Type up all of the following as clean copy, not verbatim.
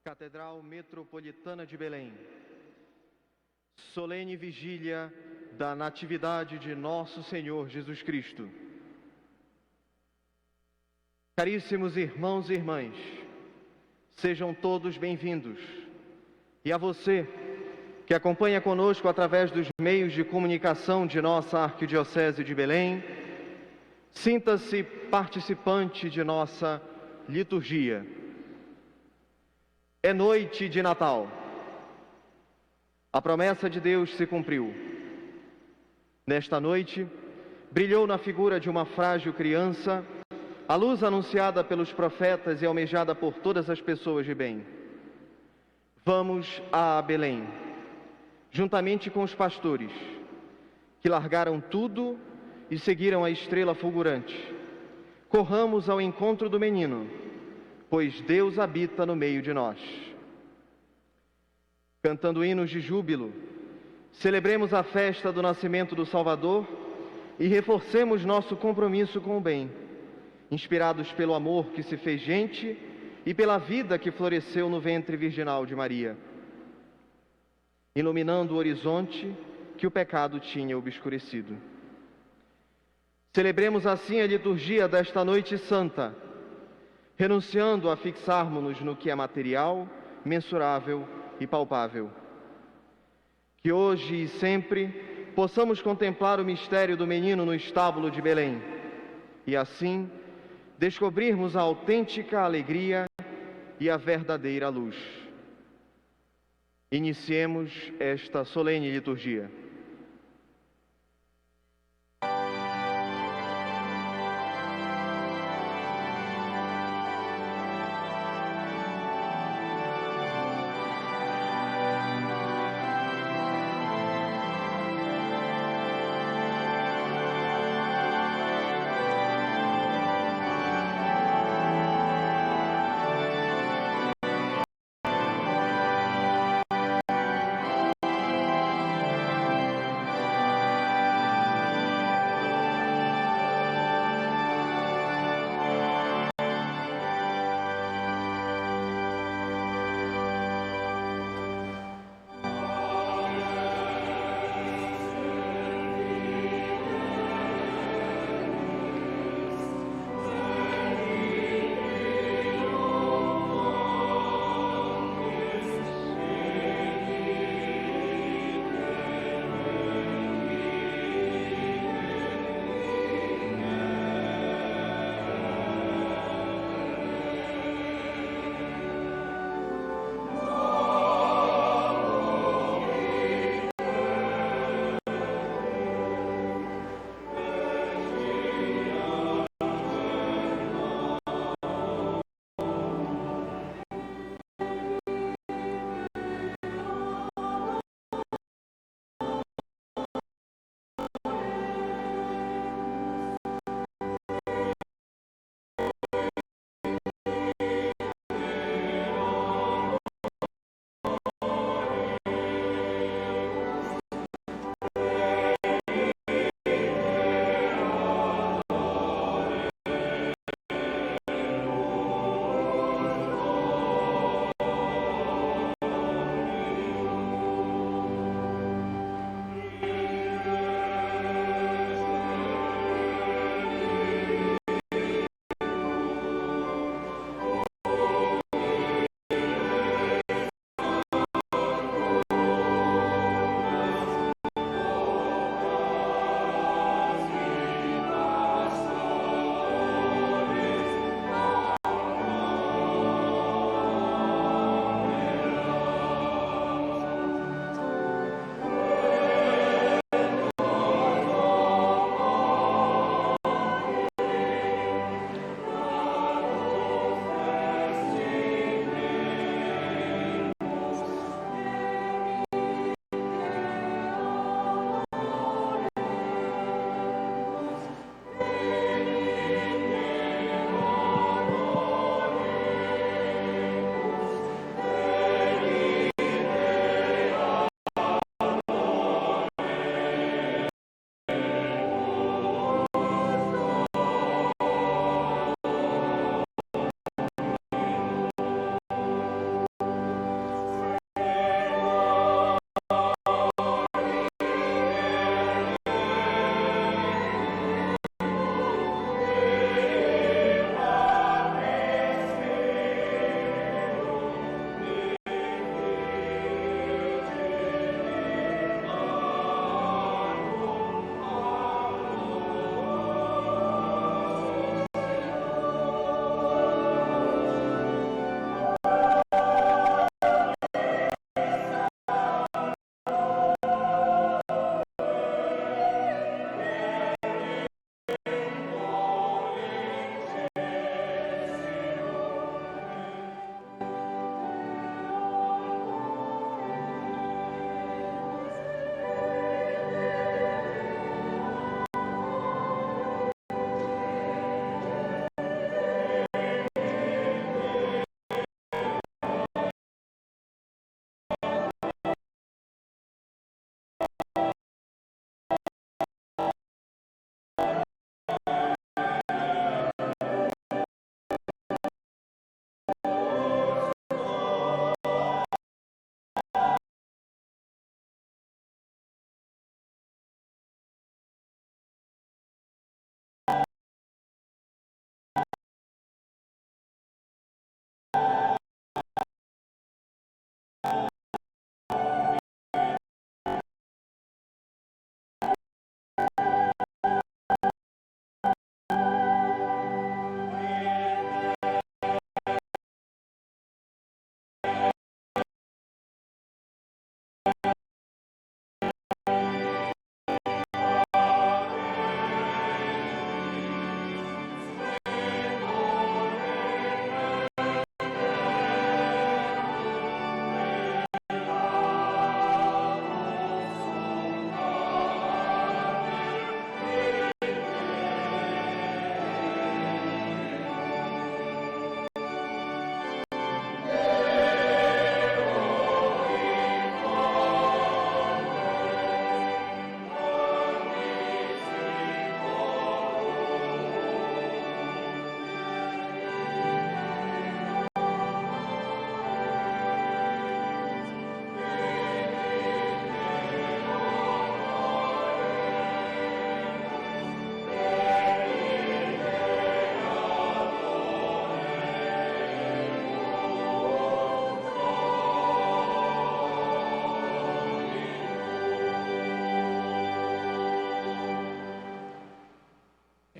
Catedral Metropolitana de Belém, solene vigília da Natividade de Nosso Senhor Jesus Cristo. Caríssimos irmãos e irmãs, sejam todos bem-vindos. E a você, que acompanha conosco através dos meios de comunicação de nossa Arquidiocese de Belém, sinta-se participante de nossa liturgia. É noite de Natal. A promessa de Deus se cumpriu. Nesta noite, brilhou na figura de uma frágil criança a luz anunciada pelos profetas e almejada por todas as pessoas de bem. Vamos a Belém, juntamente com os pastores, que largaram tudo e seguiram a estrela fulgurante. Corramos ao encontro do menino, pois Deus habita no meio de nós. Cantando hinos de júbilo, celebremos a festa do nascimento do Salvador e reforcemos nosso compromisso com o bem, inspirados pelo amor que se fez gente e pela vida que floresceu no ventre virginal de Maria, iluminando o horizonte que o pecado tinha obscurecido. Celebremos assim a liturgia desta noite santa, renunciando a fixarmos-nos no que é material, mensurável e palpável. Que hoje e sempre possamos contemplar o mistério do menino no estábulo de Belém e assim descobrirmos a autêntica alegria e a verdadeira luz. Iniciemos esta solene liturgia.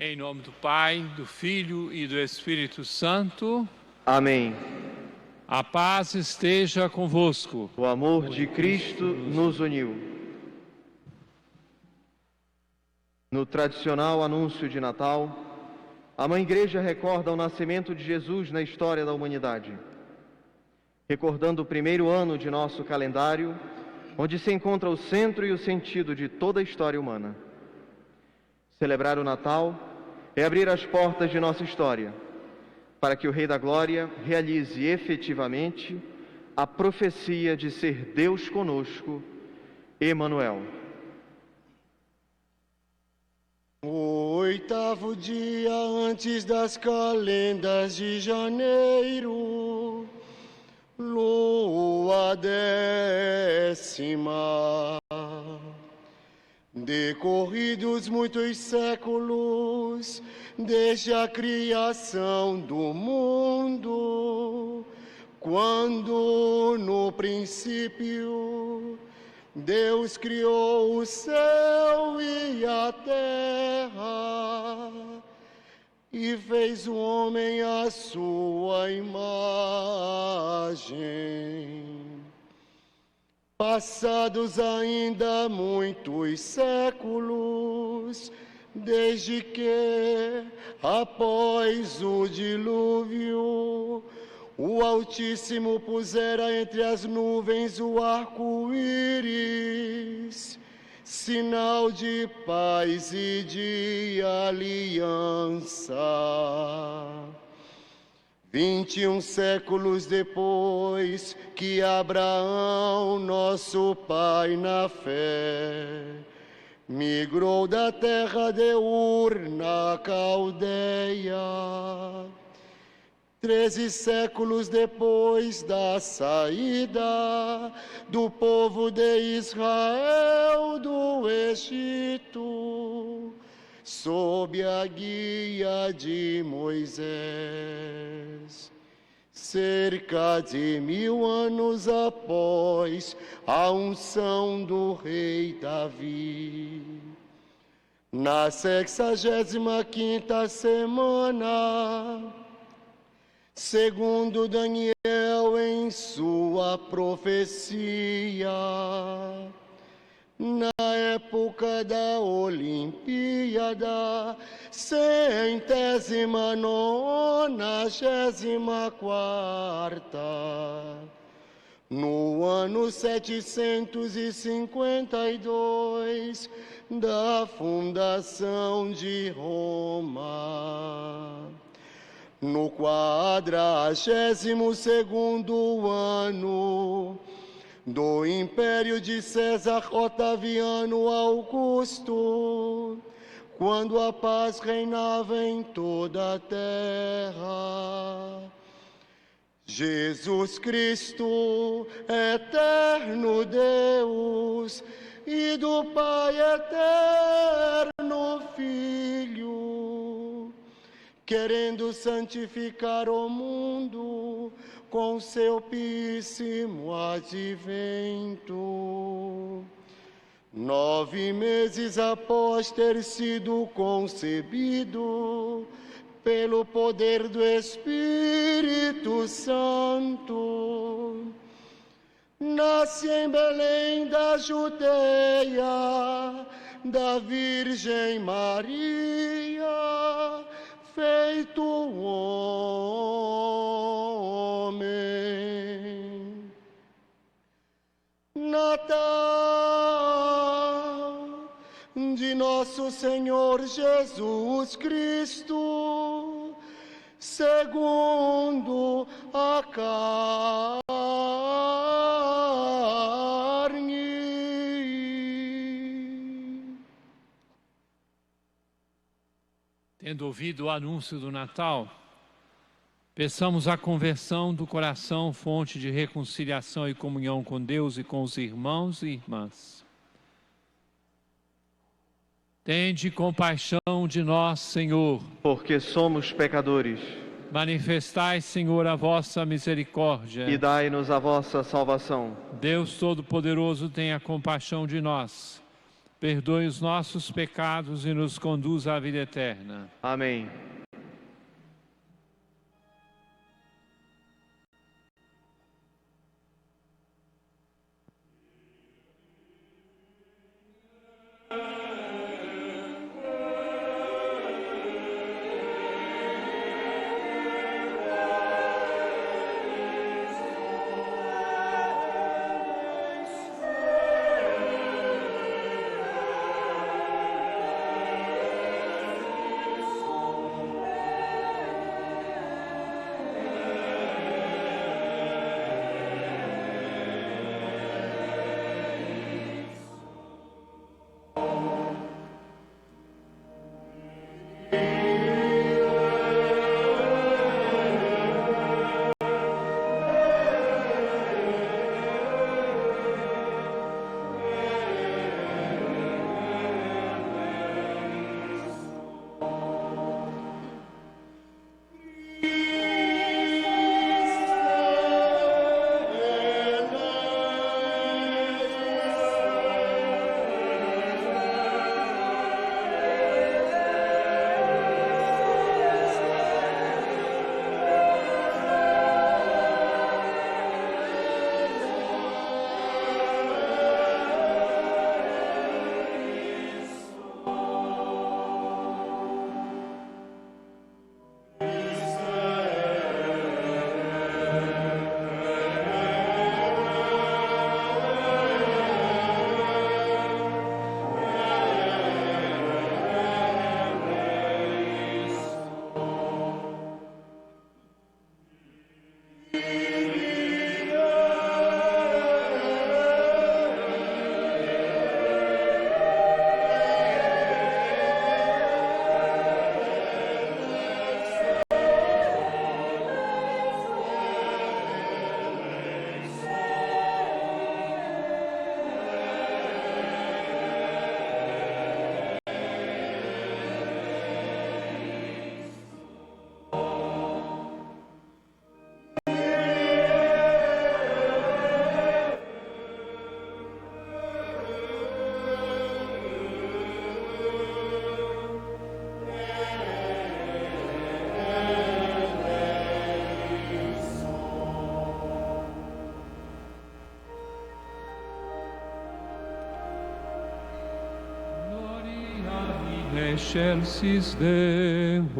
Em nome do Pai, do Filho e do Espírito Santo. Amém. A paz esteja convosco. O amor de Cristo nos uniu. No tradicional anúncio de Natal, a Mãe Igreja recorda o nascimento de Jesus na história da humanidade. Recordando o primeiro ano de nosso calendário, onde se encontra o centro e o sentido de toda a história humana. Celebrar o Natal é abrir as portas de nossa história, para que o Rei da Glória realize efetivamente a profecia de ser Deus conosco, Emanuel. O oitavo dia antes das calendas de janeiro, lua décima. Decorridos muitos séculos, desde a criação do mundo, quando no princípio Deus criou o céu e a terra, e fez o homem à sua imagem. Passados ainda muitos séculos, desde que, após o dilúvio, o Altíssimo pusera entre as nuvens o arco-íris, sinal de paz e de aliança. 21 séculos depois que Abraão, nosso pai na fé, migrou da terra de Ur, na Caldeia. 13 séculos depois da saída do povo de Israel do Egito, sob a guia de Moisés. Cerca de 1000 anos após a unção do rei Davi, na 65ª semana, segundo Daniel em sua profecia, na época da Olimpíada, 194ª, no ano 752 da fundação de Roma, no 42º ano do Império de César Otaviano Augusto, quando a paz reinava em toda a terra. Jesus Cristo, eterno Deus, e do Pai eterno Filho, querendo santificar o mundo com seu píssimo advento. 9 meses após ter sido concebido pelo poder do Espírito Santo, nasce em Belém da Judeia, da Virgem Maria, feito homem. Natal de nosso Senhor Jesus Cristo, segundo a carne. Tendo ouvido o anúncio do Natal, peçamos a conversão do coração, fonte de reconciliação e comunhão com Deus e com os irmãos e irmãs. Tende compaixão de nós, Senhor, porque somos pecadores. Manifestai, Senhor, a vossa misericórdia. E dai-nos a vossa salvação. Deus Todo-Poderoso, tenha compaixão de nós. perdoe os nossos pecados e nos conduza à vida eterna. Amém. Excelsis Deo.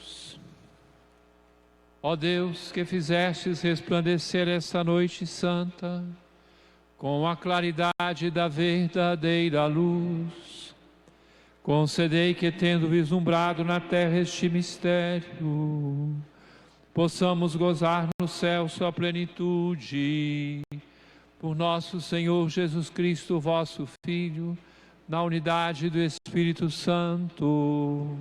Oremos. Ó Deus, que fizestes resplandecer esta noite santa com a claridade da verdadeira luz, concedei que, tendo vislumbrado na terra este mistério, possamos gozar no céu sua plenitude. Por nosso Senhor Jesus Cristo, vosso Filho, na unidade do Espírito Santo.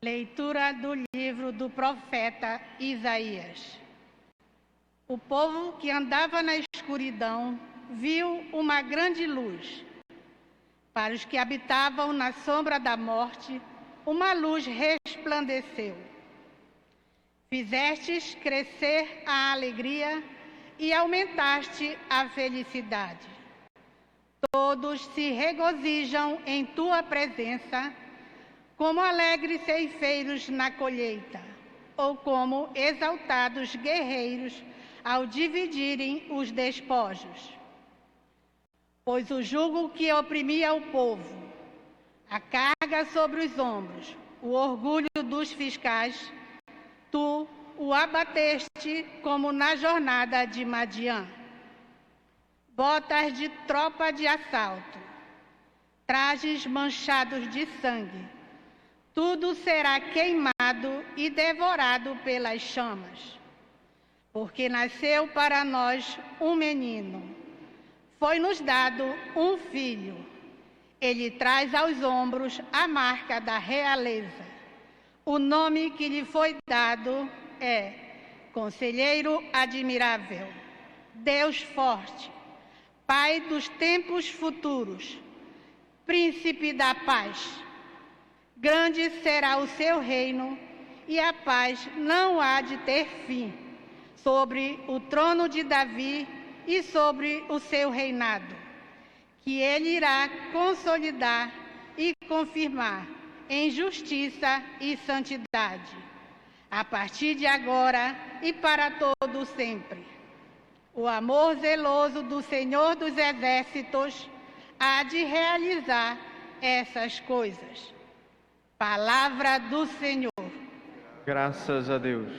Leitura do livro do profeta Isaías. O povo que andava na escuridão viu uma grande luz. Para os que habitavam na sombra da morte, uma luz resplandeceu. Fizestes crescer a alegria e aumentaste a felicidade. Todos se regozijam em tua presença, como alegres ceifeiros na colheita, ou como exaltados guerreiros ao dividirem os despojos. Pois o jugo que oprimia o povo, a carga sobre os ombros, o orgulho dos fiscais, tu o abateste como na jornada de Madiã. Botas de tropa de assalto, trajes manchados de sangue, tudo será queimado e devorado pelas chamas. Porque nasceu para nós um menino, foi-nos dado um filho. Ele traz aos ombros a marca da realeza. O nome que lhe foi dado é Conselheiro Admirável, Deus Forte, Pai dos tempos futuros, Príncipe da Paz. Grande será o seu reino, e a paz não há de ter fim, sobre o trono de Davi e sobre o seu reinado, que ele irá consolidar e confirmar em justiça e santidade, a partir de agora e para todo sempre. O amor zeloso do Senhor dos Exércitos há de realizar essas coisas. Palavra do Senhor. Graças a Deus.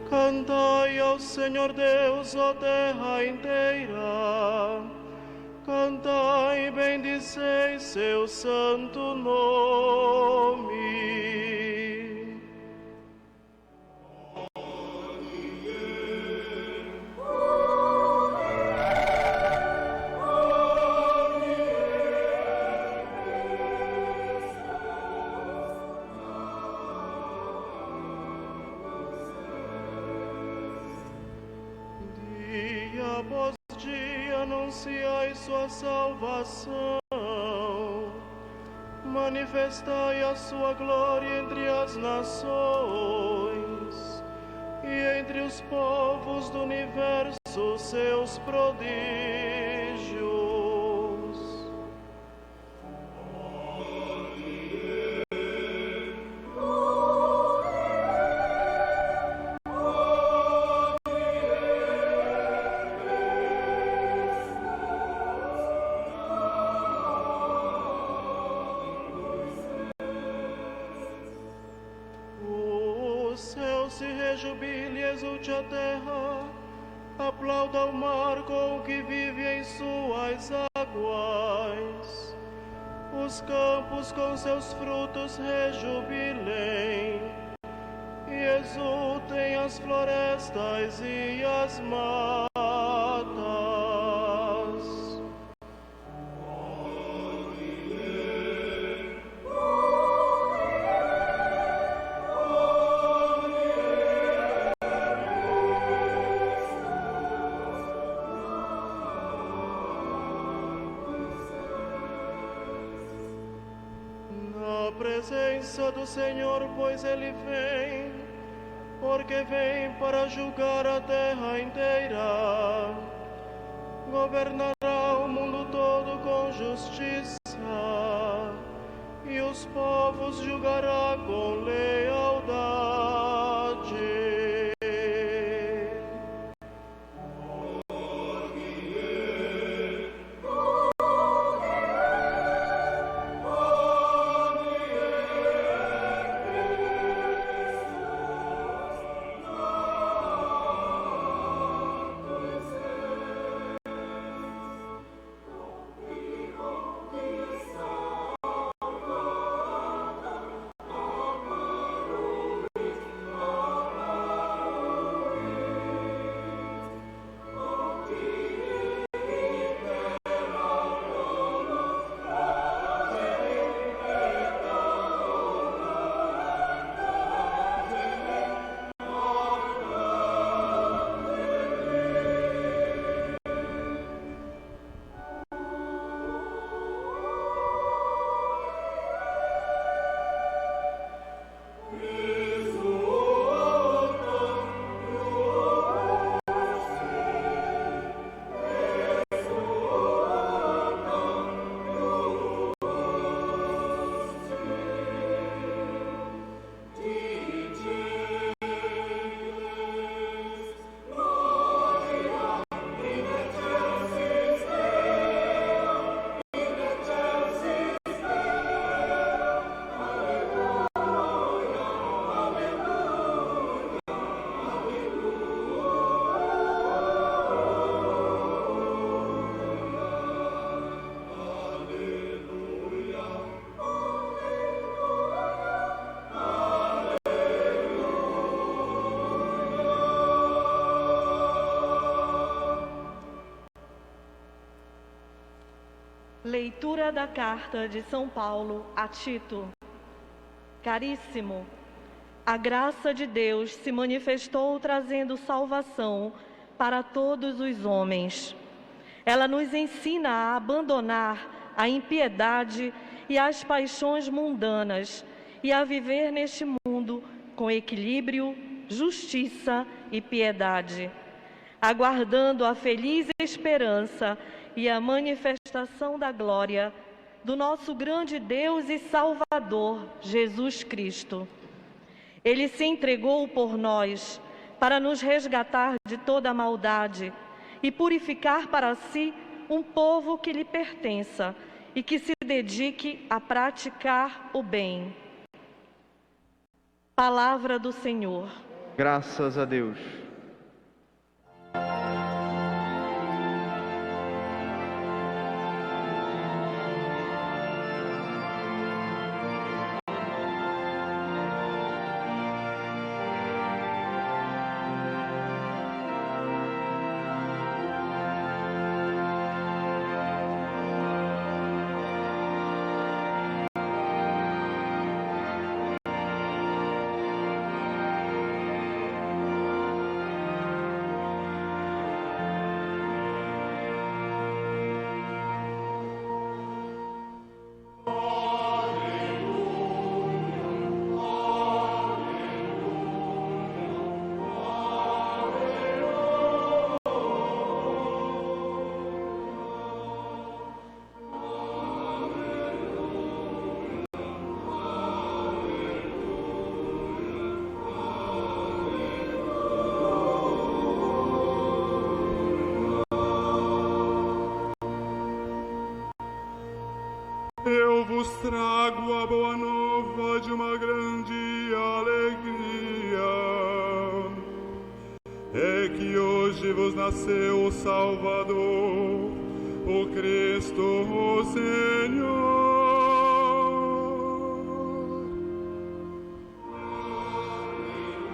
Cantai ao Senhor Deus, ó terra inteira. Cantai e bendizei seu santo nome. Após dia anunciai sua salvação, manifestai a sua glória entre as nações e entre os povos do universo seus prodígios. Se rejubile e exulte a terra, aplauda o mar com o que vive em suas águas. Os campos com seus frutos rejubilem, e exultem as florestas e as matas. Na presença do Senhor, pois Ele vem, porque vem para julgar a terra inteira. Governará o mundo todo com justiça, e os povos julgará com lealdade. Leitura da carta de São Paulo a Tito. Caríssimo, a graça de Deus se manifestou trazendo salvação para todos os homens. Ela nos ensina a abandonar a impiedade e as paixões mundanas e a viver neste mundo com equilíbrio, justiça e piedade, aguardando a feliz esperança e a manifestação da glória do nosso grande Deus e Salvador, Jesus Cristo. Ele se entregou por nós para nos resgatar de toda a maldade e purificar para si um povo que lhe pertença e que se dedique a praticar o bem. Palavra do Senhor. Graças a Deus. Eu vos trago a boa nova de uma grande alegria. É que hoje vos nasceu o Salvador, o Cristo, o Senhor. Aleluia.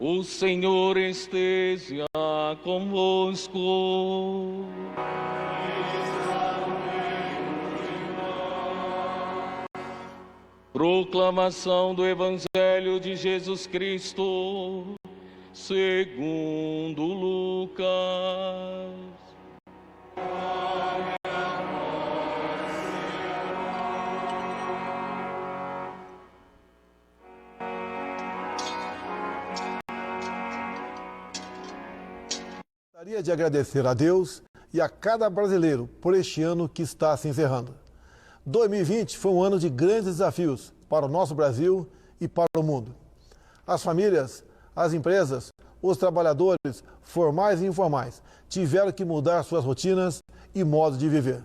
O Senhor esteja convosco. Proclamação do Evangelho de Jesus Cristo, segundo Lucas. Gostaria de agradecer a Deus e a cada brasileiro por este ano que está se encerrando. 2020 foi um ano de grandes desafios para o nosso Brasil e para o mundo. As famílias, as empresas, os trabalhadores, formais e informais, tiveram que mudar suas rotinas e modos de viver.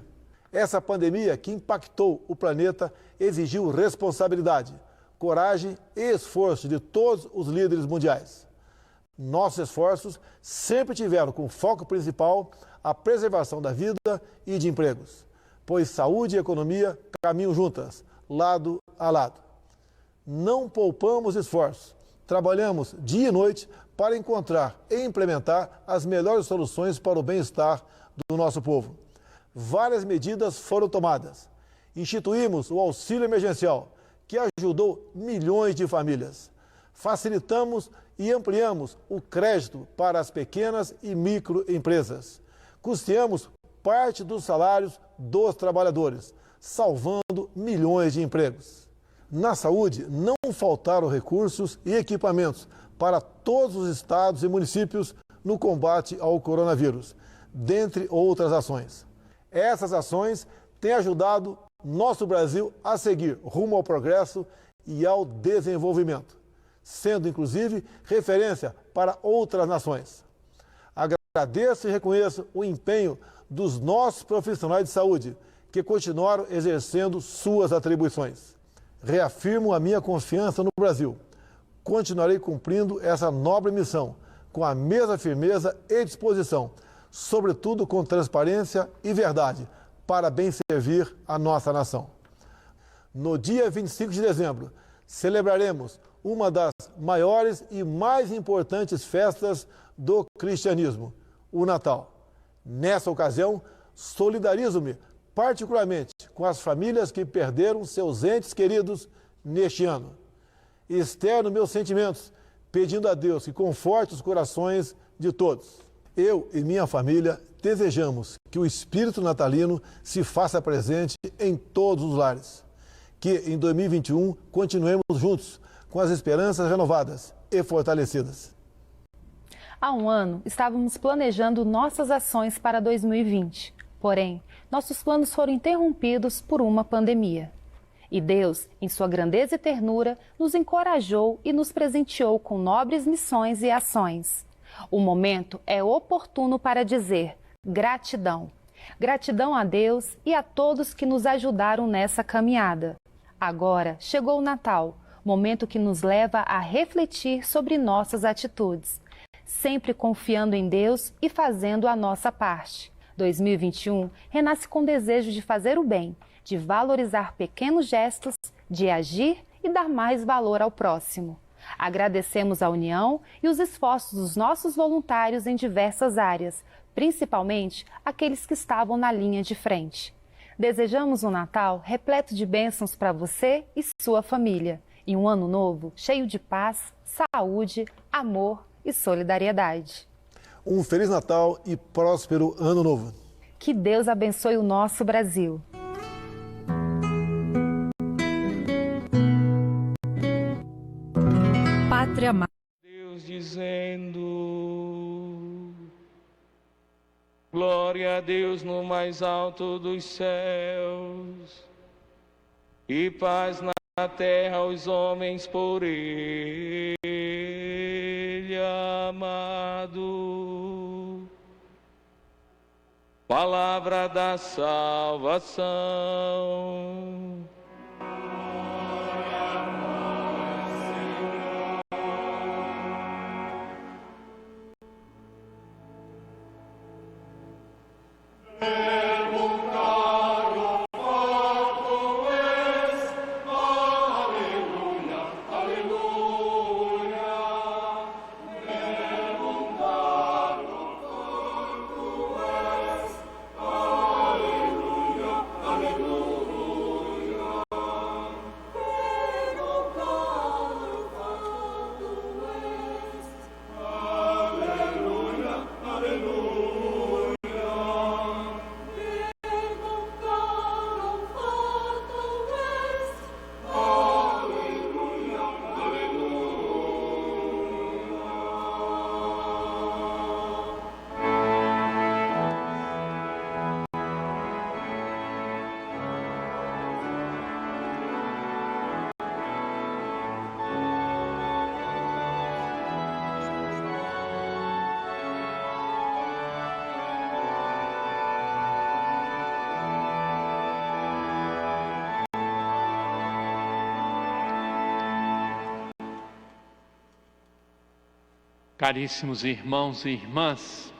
Essa pandemia que impactou o planeta exigiu responsabilidade, coragem e esforço de todos os líderes mundiais. Nossos esforços sempre tiveram como foco principal a preservação da vida e de empregos, pois saúde e economia caminham juntas, lado a lado. Não poupamos esforços, trabalhamos dia e noite para encontrar e implementar as melhores soluções para o bem-estar do nosso povo. Várias medidas foram tomadas. Instituímos o auxílio emergencial, que ajudou milhões de famílias. Facilitamos e ampliamos o crédito para as pequenas e microempresas. Custeamos parte dos salários dos trabalhadores, salvando milhões de empregos. Na saúde, não faltaram recursos e equipamentos para todos os estados e municípios no combate ao coronavírus, dentre outras ações. Essas ações têm ajudado nosso Brasil a seguir rumo ao progresso e ao desenvolvimento, sendo inclusive referência para outras nações. Agradeço e reconheço o empenho dos nossos profissionais de saúde, que continuaram exercendo suas atribuições. Reafirmo a minha confiança no Brasil. Continuarei cumprindo essa nobre missão com a mesma firmeza e disposição, sobretudo com transparência e verdade, para bem servir a nossa nação. No dia 25 de dezembro, celebraremos uma das maiores e mais importantes festas do cristianismo, o Natal. Nessa ocasião, solidarizo-me particularmente com as famílias que perderam seus entes queridos neste ano. Externo meus sentimentos, pedindo a Deus que conforte os corações de todos. Eu e minha família desejamos que o espírito natalino se faça presente em todos os lares. Que em 2021 continuemos juntos, com as esperanças renovadas e fortalecidas. Há um ano, estávamos planejando nossas ações para 2020. Porém, nossos planos foram interrompidos por uma pandemia. E Deus, em sua grandeza e ternura, nos encorajou e nos presenteou com nobres missões e ações. O momento é oportuno para dizer gratidão. Gratidão a Deus e a todos que nos ajudaram nessa caminhada. Agora chegou o Natal, momento que nos leva a refletir sobre nossas atitudes, sempre confiando em Deus e fazendo a nossa parte. 2021 renasce com desejo de fazer o bem, de valorizar pequenos gestos, de agir e dar mais valor ao próximo. Agradecemos a união e os esforços dos nossos voluntários em diversas áreas, principalmente aqueles que estavam na linha de frente. Desejamos um Natal repleto de bênçãos para você e sua família, e um ano novo cheio de paz, saúde, amor e solidariedade. Um Feliz Natal e próspero Ano Novo. Que Deus abençoe o nosso Brasil. Pátria Amada. Deus dizendo: glória a Deus no mais alto dos céus e paz na terra aos homens por Ele amado. Palavra da salvação. Caríssimos irmãos e irmãs,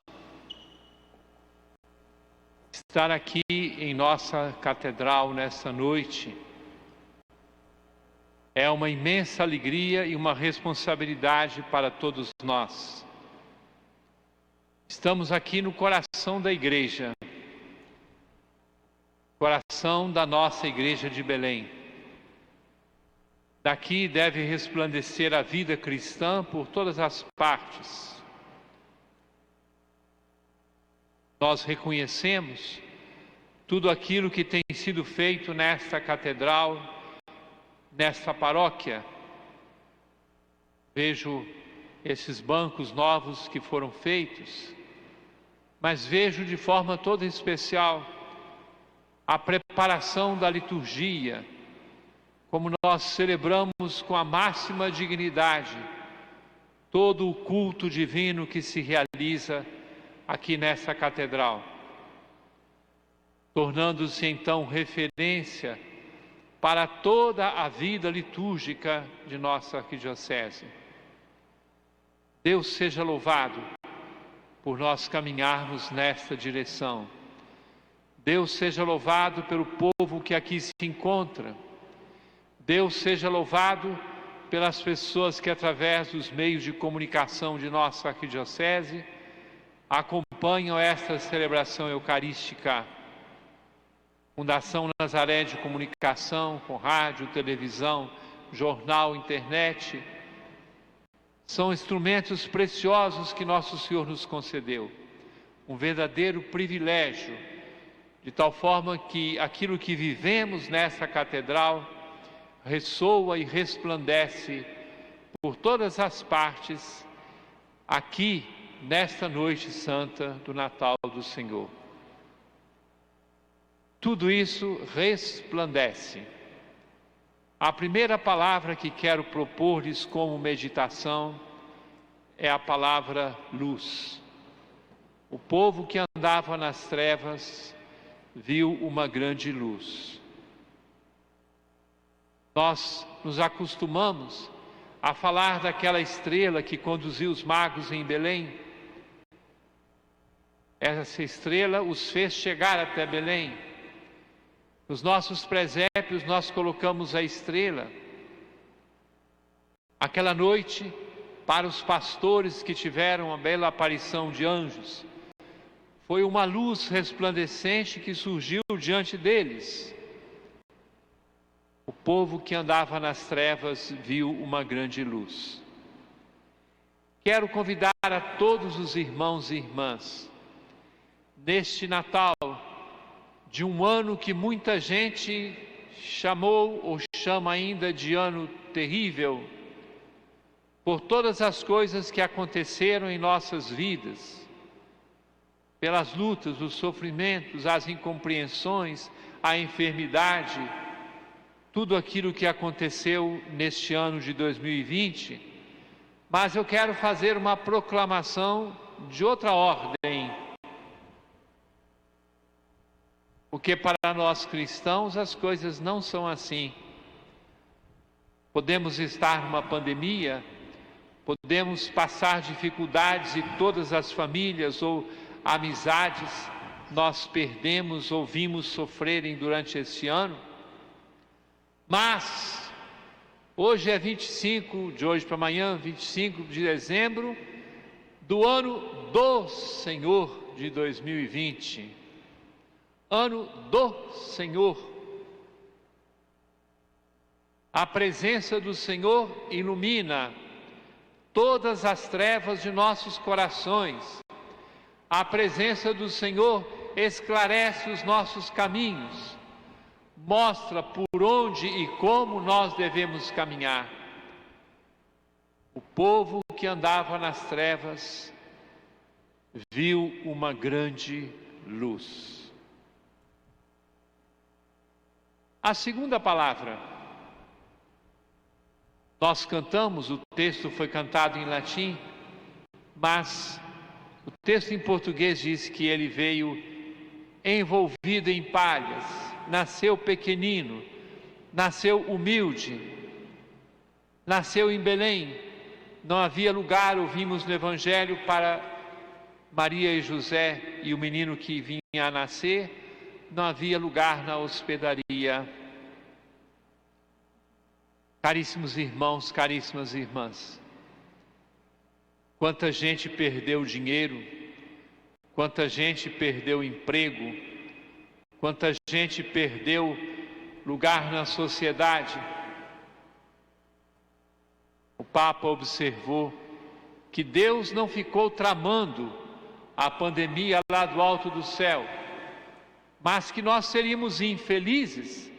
estar aqui em nossa catedral nesta noite é uma imensa alegria e uma responsabilidade para todos nós. Estamos aqui no coração da igreja, coração da nossa igreja de Belém. Daqui deve resplandecer a vida cristã por todas as partes. Nós reconhecemos tudo aquilo que tem sido feito nesta catedral, nesta paróquia. Vejo esses bancos novos que foram feitos, mas vejo de forma toda especial a preparação da liturgia, como nós celebramos com a máxima dignidade todo o culto divino que se realiza aqui nessa catedral, tornando-se então referência para toda a vida litúrgica de nossa arquidiocese. Deus seja louvado por nós caminharmos nesta direção. Deus seja louvado pelo povo que aqui se encontra. Deus seja louvado pelas pessoas que, através dos meios de comunicação de nossa arquidiocese, acompanham esta celebração eucarística. Fundação Nazaré de Comunicação, com rádio, televisão, jornal, internet, são instrumentos preciosos que Nosso Senhor nos concedeu. Um verdadeiro privilégio, de tal forma que aquilo que vivemos nesta catedral ressoa e resplandece por todas as partes aqui nesta noite santa do Natal do Senhor. Tudo isso resplandece. A primeira palavra que quero propor-lhes como meditação é a palavra luz. O povo que andava nas trevas viu uma grande luz. Nós nos acostumamos a falar daquela estrela que conduziu os magos em Belém. Essa estrela os fez chegar até Belém. Nos nossos presépios nós colocamos a estrela. Aquela noite, para os pastores que tiveram a bela aparição de anjos, foi uma luz resplandecente que surgiu diante deles. O povo que andava nas trevas viu uma grande luz. Quero convidar a todos os irmãos e irmãs, neste Natal, de um ano que muita gente chamou ou chama ainda de ano terrível, por todas as coisas que aconteceram em nossas vidas, pelas lutas, os sofrimentos, as incompreensões, a enfermidade, tudo aquilo que aconteceu neste ano de 2020, mas eu quero fazer uma proclamação de outra ordem. Porque para nós cristãos as coisas não são assim. Podemos estar numa pandemia, podemos passar dificuldades e todas as famílias ou amizades nós perdemos ou vimos sofrerem durante esse ano. Mas hoje é 25, de hoje para amanhã, 25 de dezembro do ano do Senhor de 2020. Ano do Senhor. A presença do Senhor ilumina todas as trevas de nossos corações. A presença do Senhor esclarece os nossos caminhos, mostra por onde e como nós devemos caminhar. O povo que andava nas trevas viu uma grande luz. A segunda palavra, nós cantamos, o texto foi cantado em latim, mas o texto em português diz que ele veio envolvido em palhas, nasceu pequenino, nasceu humilde, nasceu em Belém, não havia lugar, ouvimos no Evangelho, para Maria e José e o menino que vinha a nascer, não havia lugar na hospedaria. Caríssimos irmãos, caríssimas irmãs, quanta gente perdeu dinheiro, quanta gente perdeu emprego, quanta gente perdeu lugar na sociedade. O Papa observou que Deus não ficou tramando a pandemia lá do alto do céu, mas que nós seríamos infelizes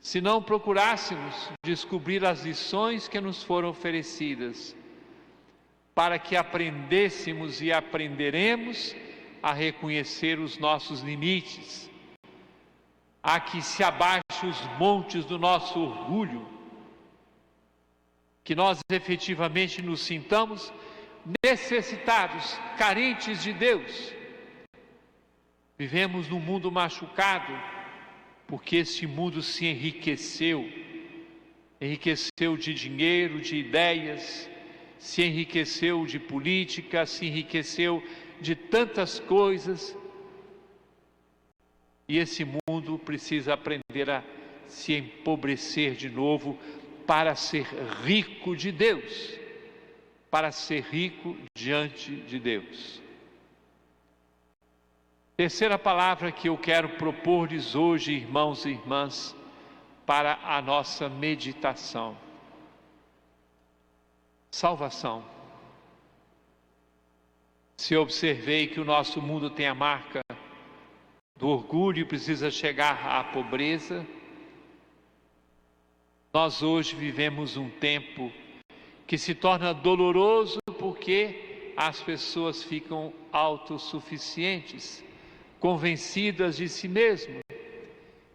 se não procurássemos descobrir as lições que nos foram oferecidas, para que aprendêssemos e aprenderemos a reconhecer os nossos limites, a que se abaixe os montes do nosso orgulho, que nós efetivamente nos sintamos necessitados, carentes de Deus. Vivemos num mundo machucado, porque este mundo se enriqueceu de dinheiro, de ideias, se enriqueceu de política, se enriqueceu de tantas coisas. E esse mundo precisa aprender a se empobrecer de novo para ser rico de Deus, para ser rico diante de Deus. Terceira palavra que eu quero propor-lhes hoje, irmãos e irmãs, para a nossa meditação: salvação. Se observei que o nosso mundo tem a marca do orgulho e precisa chegar à pobreza, nós hoje vivemos um tempo que se torna doloroso porque as pessoas ficam autossuficientes, convencidas de si mesmas,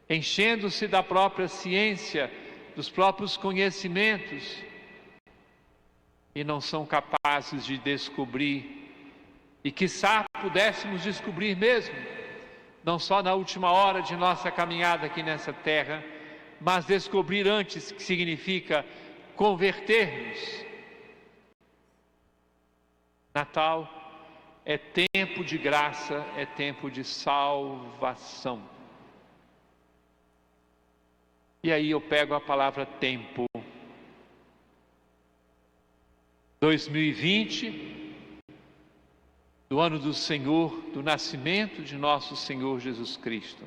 enchendo-se da própria ciência, dos próprios conhecimentos, e não são capazes de descobrir, e quiçá pudéssemos descobrir mesmo, não só na última hora de nossa caminhada aqui nessa terra, mas descobrir antes, que significa converter-nos. Natal é tempo de graça, é tempo de salvação. E aí eu pego a palavra tempo. 2020, do ano do Senhor, do nascimento de nosso Senhor Jesus Cristo.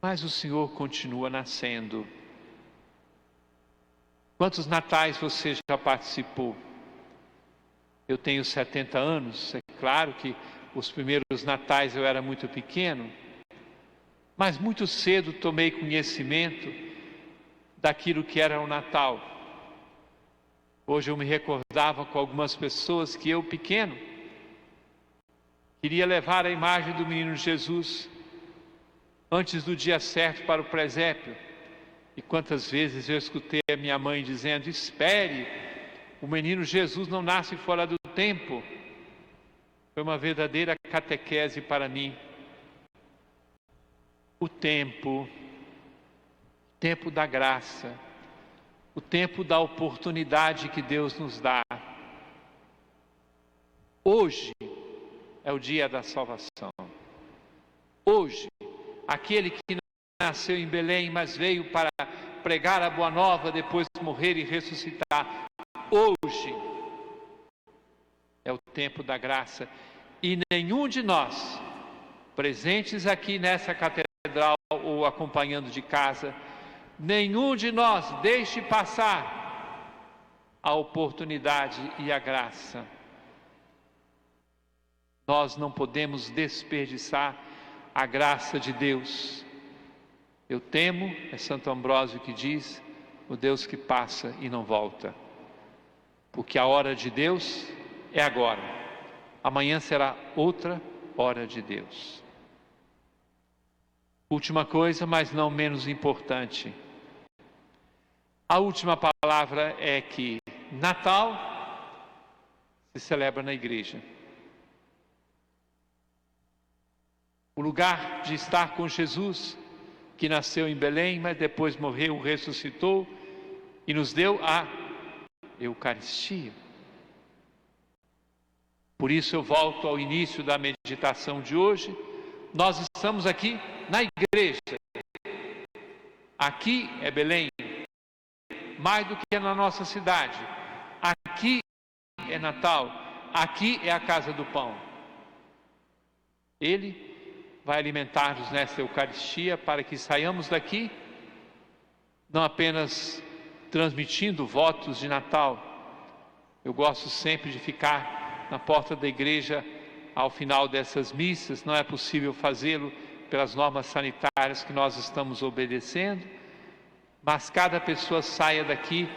Mas o Senhor continua nascendo. Quantos natais você já participou? Eu tenho 70 anos, é claro que os primeiros natais eu era muito pequeno, mas muito cedo tomei conhecimento daquilo que era o Natal. Hoje eu me recordava com algumas pessoas que eu, pequeno, queria levar a imagem do menino Jesus antes do dia certo para o presépio. E quantas vezes eu escutei a minha mãe dizendo: espere, o menino Jesus não nasce fora do tempo. Foi uma verdadeira catequese para mim. O tempo da graça, o tempo da oportunidade que Deus nos dá. Hoje é o dia da salvação. Hoje, aquele que nasceu em Belém, mas veio para pregar a boa nova, depois morrer e ressuscitar. Hoje é o tempo da graça. E nenhum de nós, presentes aqui nessa catedral ou acompanhando de casa, nenhum de nós deixe passar a oportunidade e a graça. Nós não podemos desperdiçar a graça de Deus. Eu temo, é Santo Ambrósio que diz, o Deus que passa e não volta. Porque a hora de Deus é agora. Amanhã será outra hora de Deus. Última coisa, mas não menos importante. A última palavra é que Natal se celebra na igreja. O lugar de estar com Jesus, que nasceu em Belém, mas depois morreu, ressuscitou e nos deu a Eucaristia. Por isso eu volto ao início da meditação de hoje. Nós estamos aqui na igreja. Aqui é Belém, mais do que na nossa cidade. Aqui é Natal, aqui é a casa do pão. Ele vai alimentar-nos nesta Eucaristia para que saiamos daqui não apenas transmitindo votos de Natal. Eu gosto sempre de ficar na porta da igreja ao final dessas missas. Não é possível fazê-lo pelas normas sanitárias que nós estamos obedecendo, mas cada pessoa saia daqui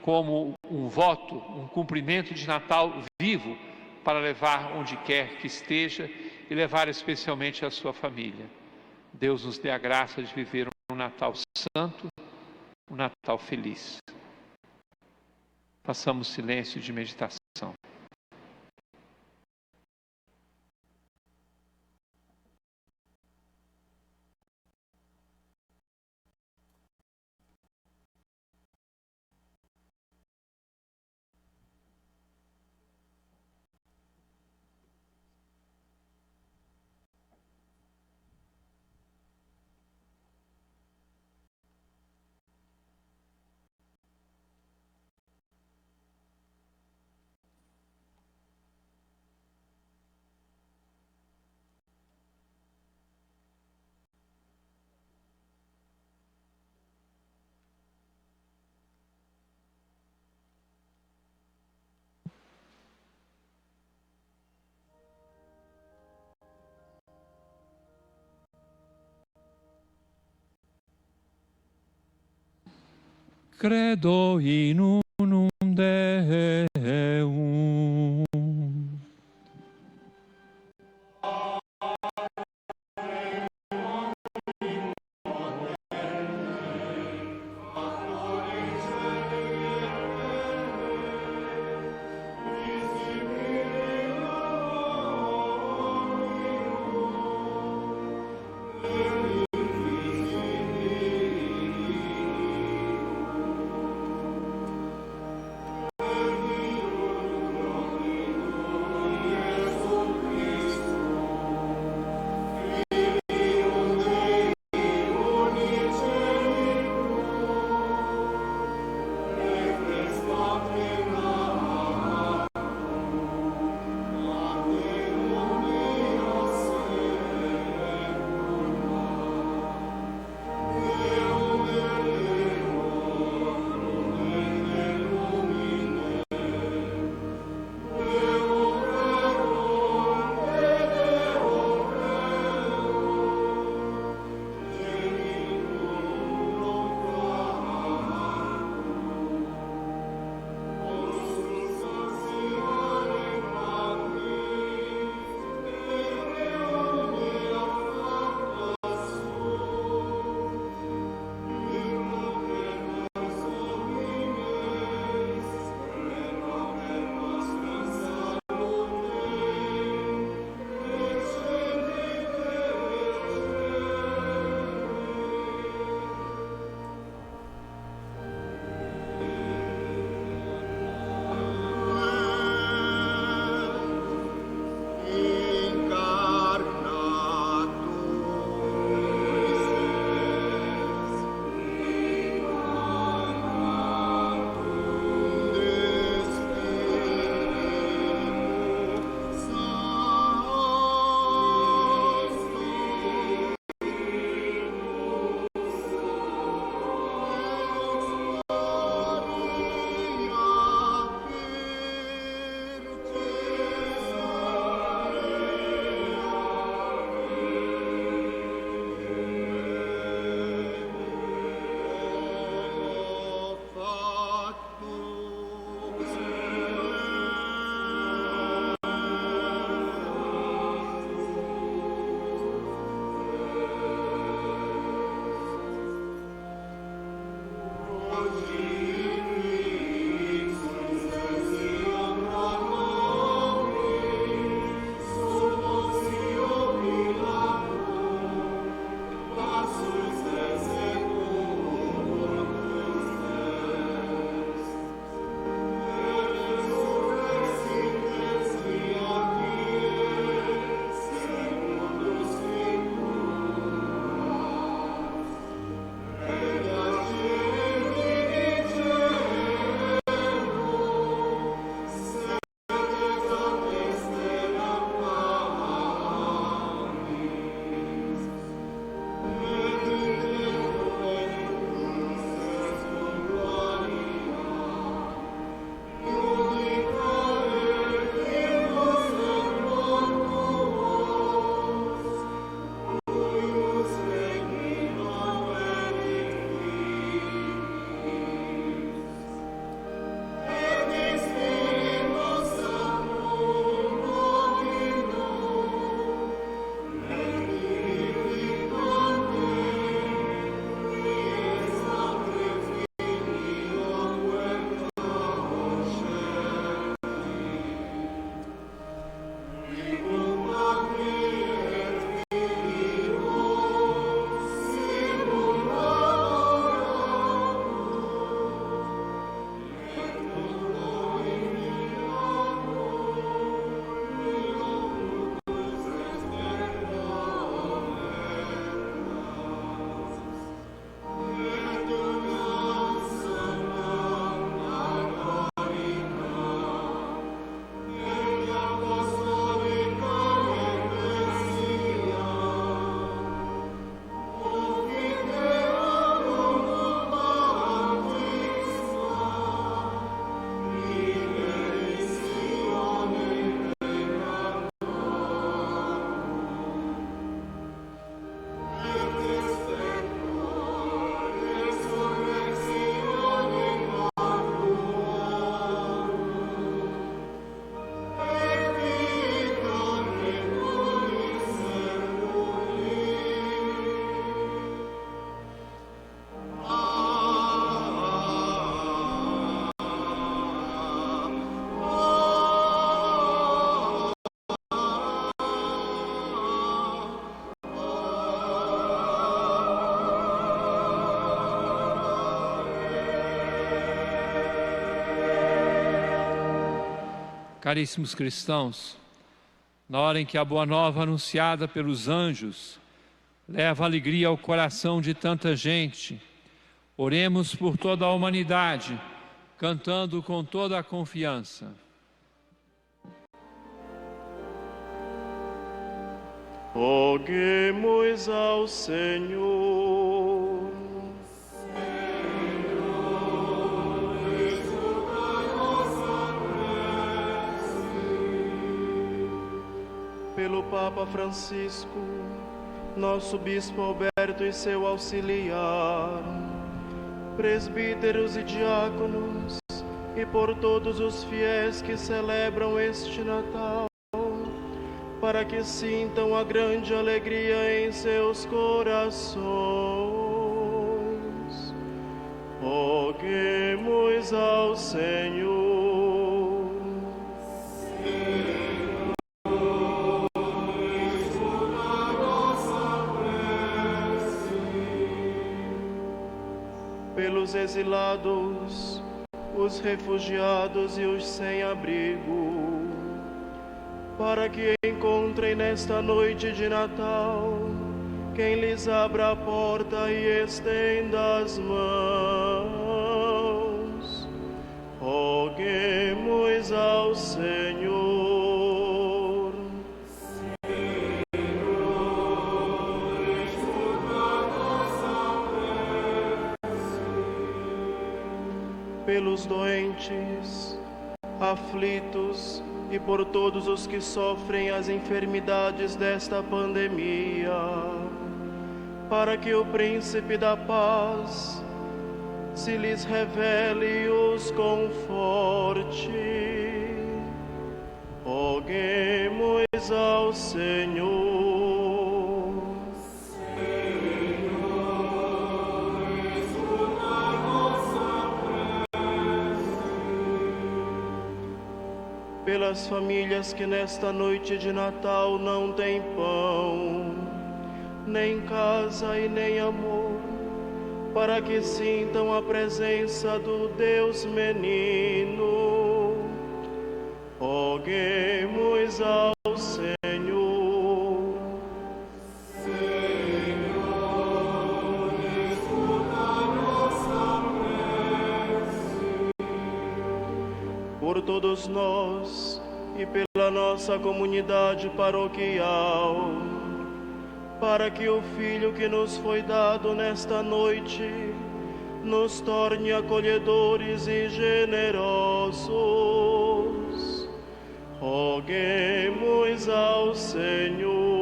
como um voto, um cumprimento de Natal vivo para levar onde quer que esteja e levar especialmente a sua família. Deus nos dê a graça de viver um Natal santo, um Natal feliz. Façamos silêncio de meditação. Credo in unum Deum. Caríssimos cristãos, na hora em que a boa nova anunciada pelos anjos leva alegria ao coração de tanta gente, oremos por toda a humanidade, cantando com toda a confiança. Roguemos ao Senhor. Pelo Papa Francisco, nosso Bispo Alberto e seu auxiliar, presbíteros e diáconos, e por todos os fiéis que celebram este Natal, para que sintam a grande alegria em seus corações. Roguemos ao Senhor. Pelos exilados, os refugiados e os sem-abrigo, para que encontrem nesta noite de Natal quem lhes abra a porta e estenda as mãos. Roguemos ao Senhor. Pelos doentes, aflitos e por todos os que sofrem as enfermidades desta pandemia, para que o Príncipe da Paz se lhes revele e os conforte. Roguemos ao Senhor. Pelas famílias que nesta noite de Natal não têm pão, nem casa e nem amor, para que sintam a presença do Deus menino. Roguemos ao Senhor. Por todos nós e pela nossa comunidade paroquial, para que o Filho que nos foi dado nesta noite nos torne acolhedores e generosos. Roguemos ao Senhor.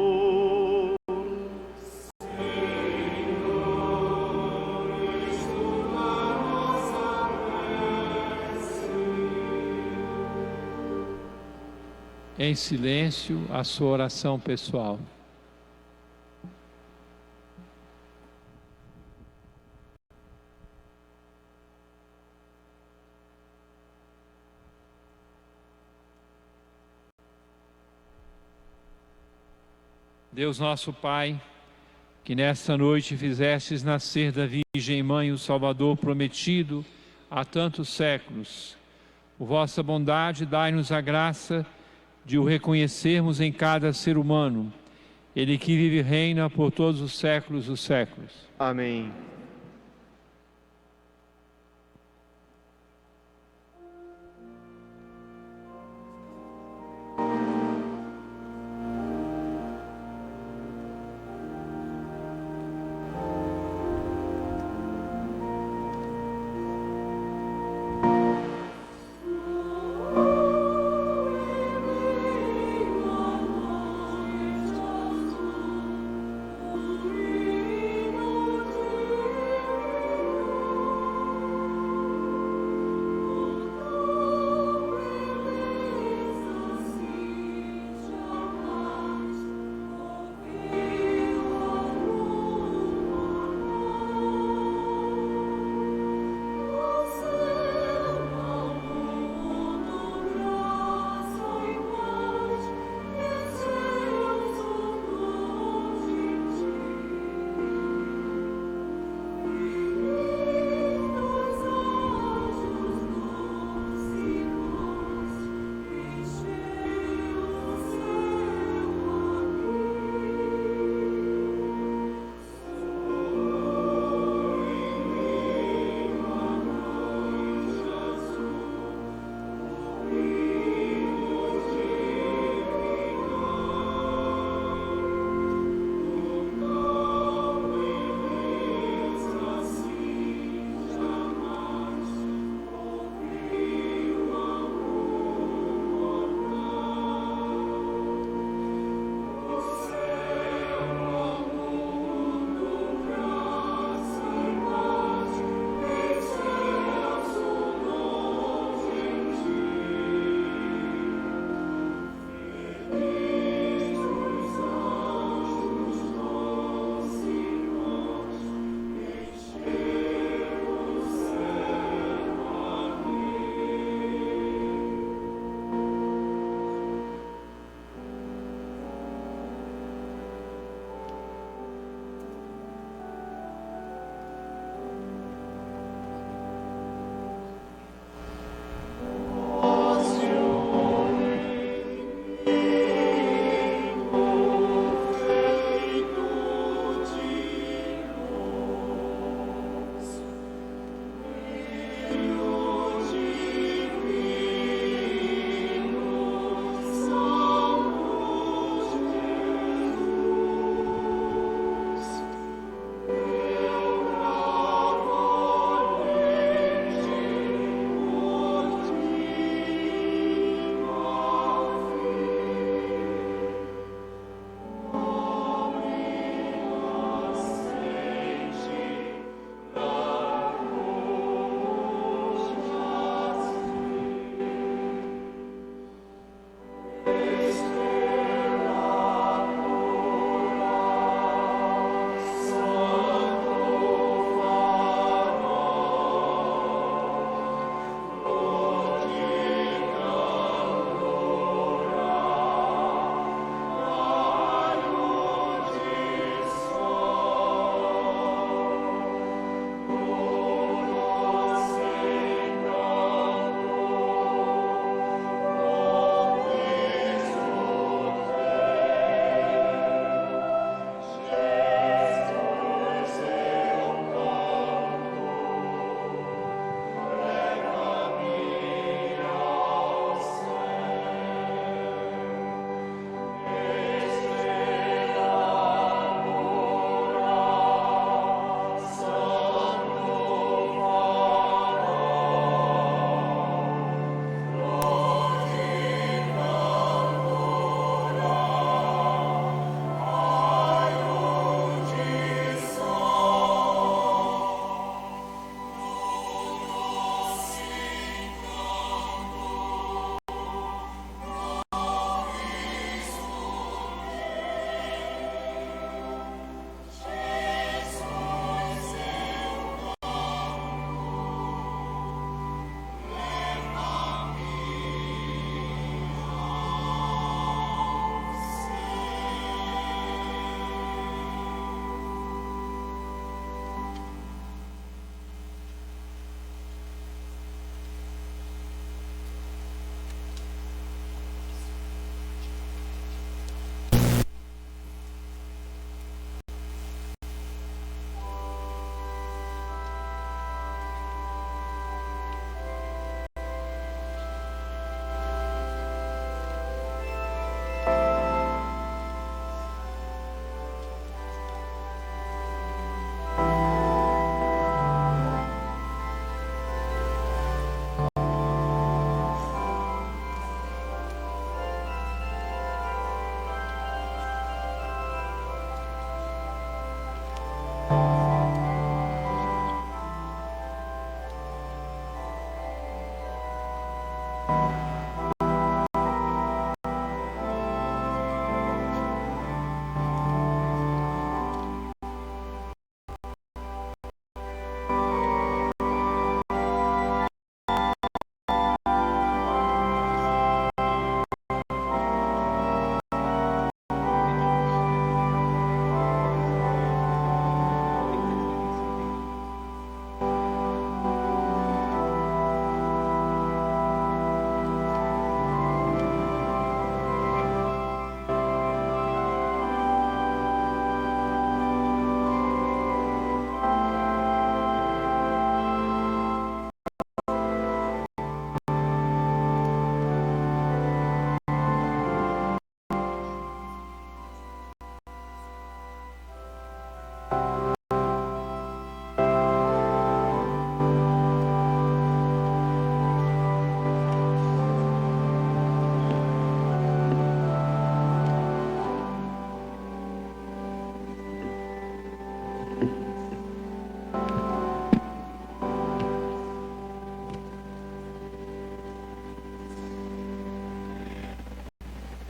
Em silêncio, a sua oração pessoal. Deus nosso Pai, que nesta noite fizestes nascer da Virgem Mãe o Salvador prometido há tantos séculos, por vossa bondade dai-nos a graça de o reconhecermos em cada ser humano, Ele que vive e reina por todos os séculos dos séculos. Amém.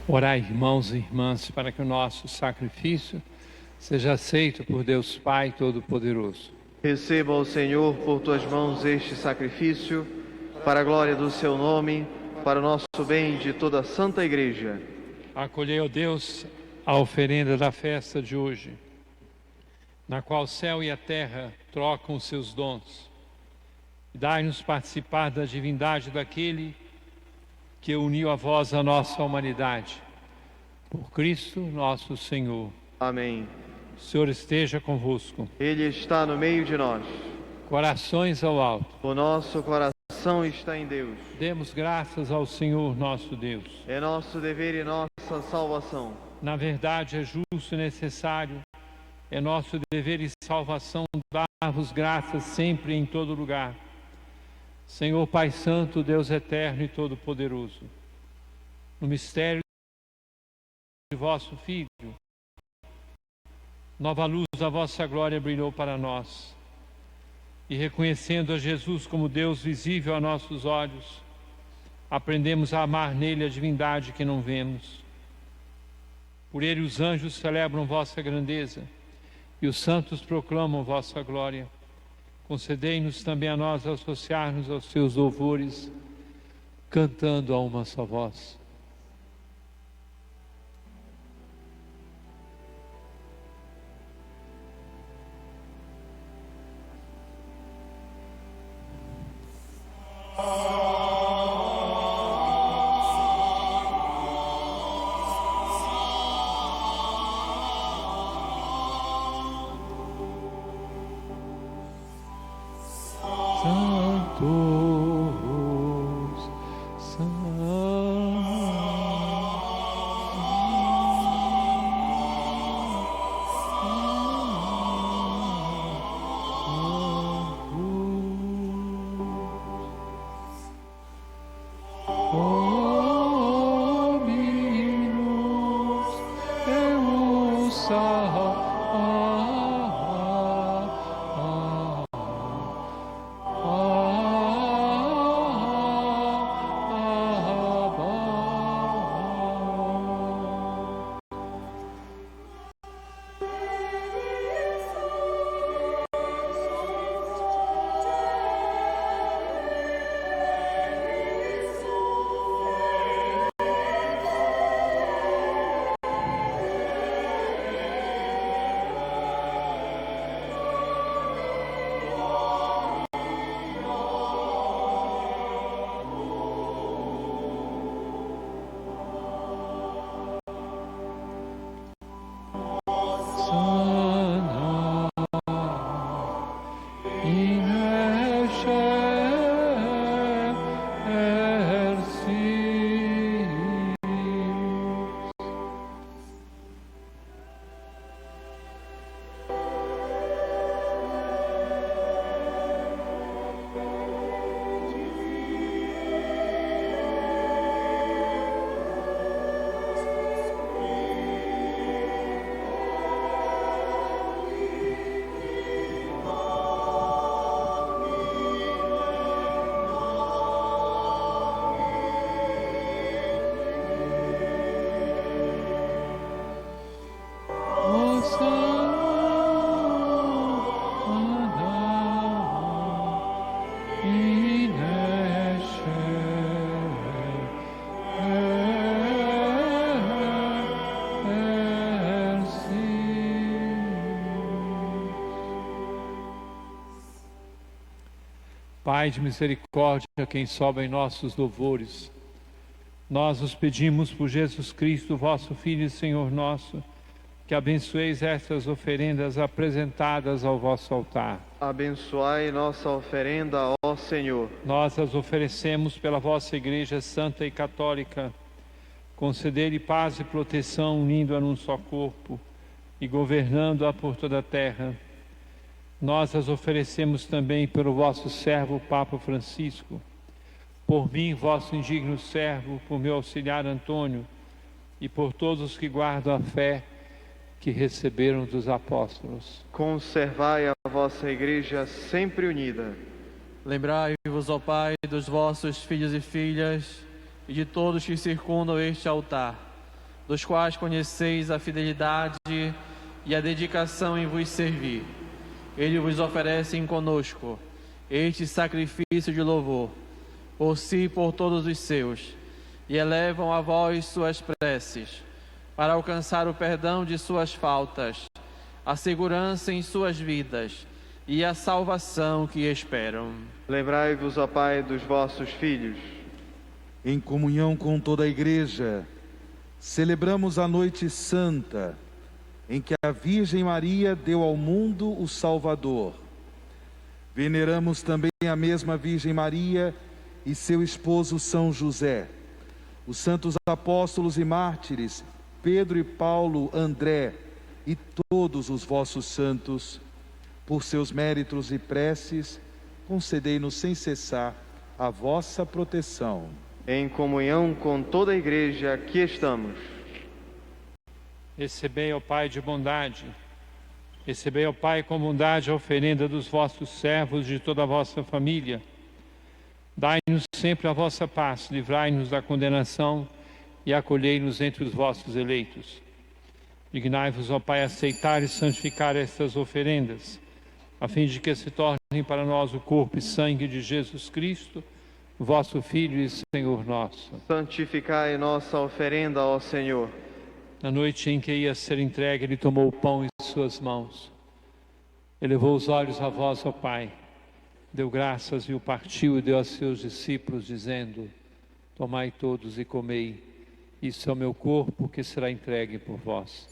Orai, irmãos e irmãs, para que o nosso sacrifício seja aceito por Deus Pai Todo-Poderoso. Receba, ó Senhor, por tuas mãos este sacrifício, para a glória do seu nome, para o nosso bem de toda a Santa Igreja. Acolhei, ó Deus, a oferenda da festa de hoje, na qual o céu e a terra trocam os seus dons. Dai-nos participar da divindade daquele que uniu a vós a nossa humanidade. Por Cristo nosso Senhor. Amém. O Senhor esteja convosco. Ele está no meio de nós. Corações ao alto. O nosso coração está em Deus. Demos graças ao Senhor nosso Deus. É nosso dever e nossa salvação. Na verdade, é justo e necessário, é nosso dever e salvação dar-vos graças sempre e em todo lugar. Senhor Pai Santo, Deus eterno e todo-poderoso, no mistério de vosso Filho, nova luz da vossa glória brilhou para nós. E reconhecendo a Jesus como Deus visível a nossos olhos, aprendemos a amar nele a divindade que não vemos. Por ele os anjos celebram vossa grandeza e os santos proclamam vossa glória. Concedei-nos também a nós associar-nos aos seus louvores, cantando a uma só voz. Pai de misericórdia, quem sobe em nossos louvores, nós os pedimos por Jesus Cristo, vosso Filho e Senhor nosso, que abençoeis estas oferendas apresentadas ao vosso altar. Abençoai nossa oferenda, ó Senhor. Nós as oferecemos pela vossa Igreja Santa e Católica. Concedei-lhe paz e proteção, unindo-a num só corpo e governando-a por toda a terra. Nós as oferecemos também pelo vosso servo, Papa Francisco, por mim, vosso indigno servo, por meu auxiliar Antônio, e por todos os que guardam a fé que receberam dos apóstolos. Conservai a vossa Igreja sempre unida. Lembrai-vos, ó Pai, dos vossos filhos e filhas, e de todos que circundam este altar, dos quais conheceis a fidelidade e a dedicação em vos servir. Ele vos oferece conosco este sacrifício de louvor, por si e por todos os seus, e elevam a vós suas preces, para alcançar o perdão de suas faltas, a segurança em suas vidas e a salvação que esperam. Lembrai-vos, ó Pai, dos vossos filhos. Em comunhão com toda a Igreja, celebramos a Noite Santa, em que a Virgem Maria deu ao mundo o Salvador. Veneramos também a mesma Virgem Maria e seu esposo São José, os santos apóstolos e mártires, Pedro e Paulo, André e todos os vossos santos. Por seus méritos e preces, concedei-nos sem cessar a vossa proteção. Em comunhão com toda a Igreja, aqui estamos. Recebei, ó Pai de bondade, recebei, ó Pai, com bondade a oferenda dos vossos servos de toda a vossa família. Dai-nos sempre a vossa paz, livrai-nos da condenação e acolhei-nos entre os vossos eleitos. Dignai-vos, ó Pai, aceitar e santificar estas oferendas, a fim de que se tornem para nós o corpo e sangue de Jesus Cristo, vosso Filho e Senhor nosso. Santificai nossa oferenda, ó Senhor. Na noite em que ia ser entregue, ele tomou o pão em suas mãos, elevou os olhos a vós, ó Pai, deu graças e o partiu e deu a seus discípulos, dizendo: tomai todos e comei, isso é o meu corpo que será entregue por vós.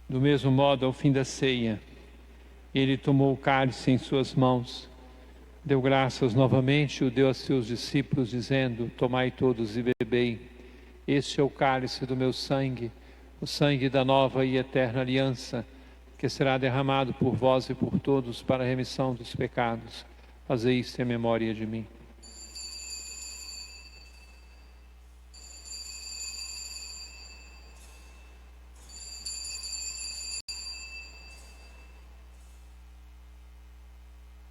Do mesmo modo, ao fim da ceia, ele tomou o cálice em suas mãos, deu graças novamente e o deu a seus discípulos, dizendo: tomai todos e bebei, este é o cálice do meu sangue, o sangue da nova e eterna aliança, que será derramado por vós e por todos para a remissão dos pecados. Fazei isto em memória de mim.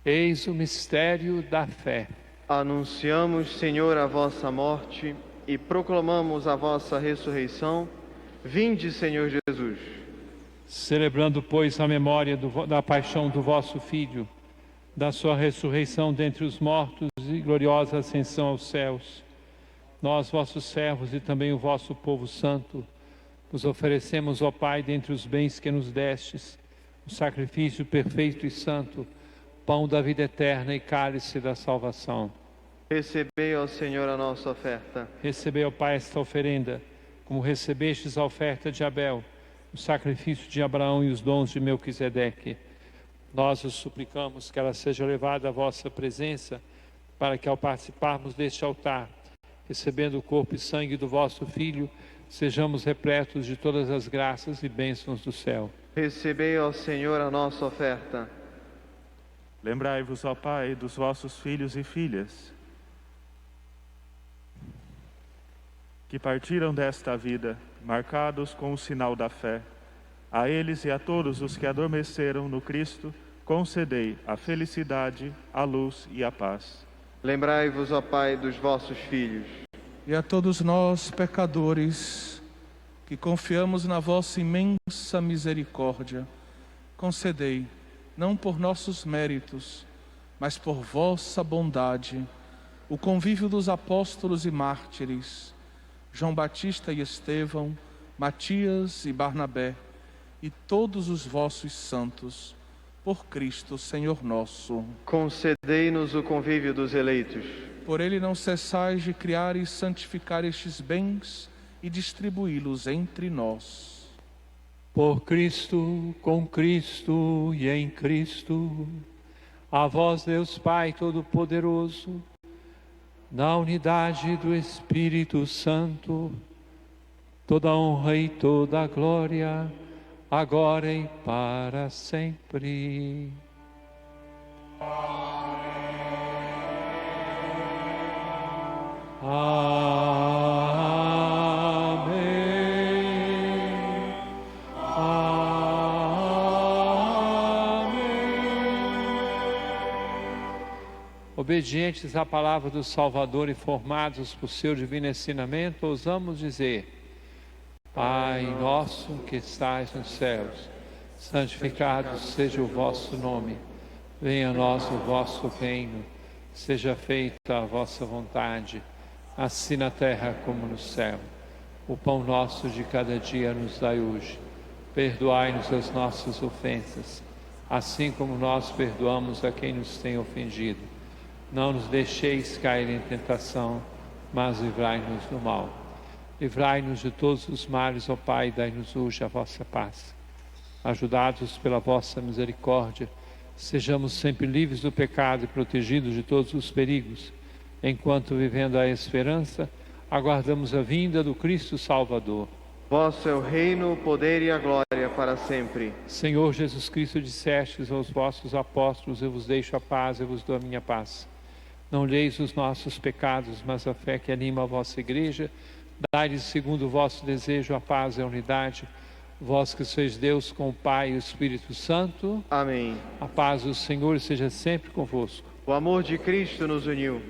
Eis o mistério da fé. Anunciamos, Senhor, a vossa morte e proclamamos a vossa ressurreição. Vinde, Senhor Jesus. Celebrando, pois, a memória da paixão do vosso Filho, da sua ressurreição dentre os mortos e gloriosa ascensão aos céus, nós, vossos servos e também o vosso povo santo, vos oferecemos, ó Pai, dentre os bens que nos destes, o sacrifício perfeito e santo, pão da vida eterna e cálice da salvação. Recebei, ó Senhor, a nossa oferta. Recebei, ó Pai, esta oferenda, como recebestes a oferta de Abel, o sacrifício de Abraão e os dons de Melquisedeque. Nós os suplicamos que ela seja levada à vossa presença, para que ao participarmos deste altar, recebendo o corpo e sangue do vosso Filho, sejamos repletos de todas as graças e bênçãos do céu. Recebei, ó Senhor, a nossa oferta. Lembrai-vos, ó Pai, dos vossos filhos e filhas, que partiram desta vida, marcados com o sinal da fé. A eles e a todos os que adormeceram no Cristo, concedei a felicidade, a luz e a paz. Lembrai-vos, ó Pai, dos vossos filhos. E a todos nós, pecadores, que confiamos na vossa imensa misericórdia, concedei, não por nossos méritos, mas por vossa bondade, o convívio dos apóstolos e mártires, João Batista e Estevão, Matias e Barnabé, e todos os vossos santos, por Cristo, Senhor nosso. Concedei-nos o convívio dos eleitos. Por ele não cessais de criar e santificar estes bens e distribuí-los entre nós. Por Cristo, com Cristo e em Cristo, a vós, Deus Pai Todo-Poderoso, na unidade do Espírito Santo, toda honra e toda glória, agora e para sempre. Amém. Obedientes à palavra do Salvador e formados por seu divino ensinamento, ousamos dizer: Pai nosso que estais nos céus, santificado seja o vosso nome. Venha a nós o vosso reino. Seja feita a vossa vontade, assim na terra como no céu. O pão nosso de cada dia nos dai hoje. Perdoai-nos as nossas ofensas, assim como nós perdoamos a quem nos tem ofendido. Não nos deixeis cair em tentação, mas livrai-nos do mal. Livrai-nos de todos os males, ó Pai, e dai-nos hoje a vossa paz. Ajudados pela vossa misericórdia, sejamos sempre livres do pecado e protegidos de todos os perigos, enquanto, vivendo a esperança, aguardamos a vinda do Cristo Salvador. Vosso é o reino, o poder e a glória para sempre. Senhor Jesus Cristo, dissestes aos vossos apóstolos: eu vos deixo a paz, eu vos dou a minha paz. Não olheis os nossos pecados, mas a fé que anima a vossa igreja. Dai-lhes, segundo o vosso desejo, a paz e a unidade. Vós que sois Deus com o Pai e o Espírito Santo. Amém. A paz do Senhor seja sempre convosco. O amor de Cristo nos uniu.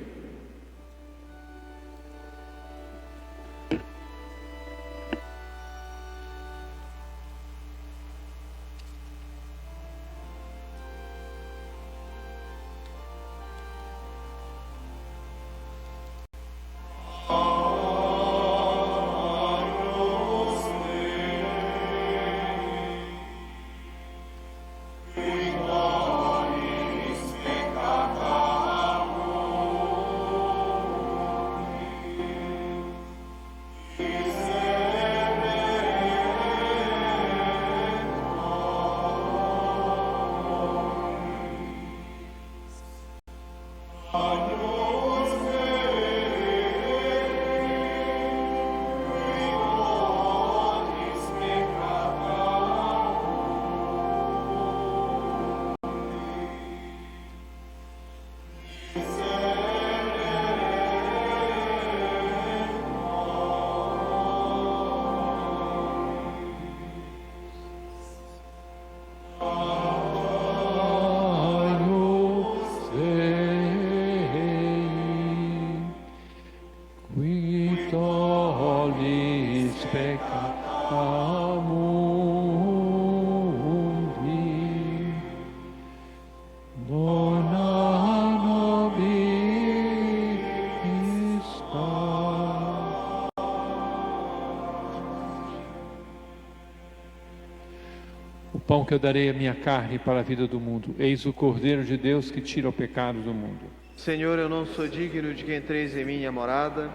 Pão que eu darei a minha carne para a vida do mundo. Eis o Cordeiro de Deus que tira o pecado do mundo. Senhor, eu não sou digno de que entreis em minha morada,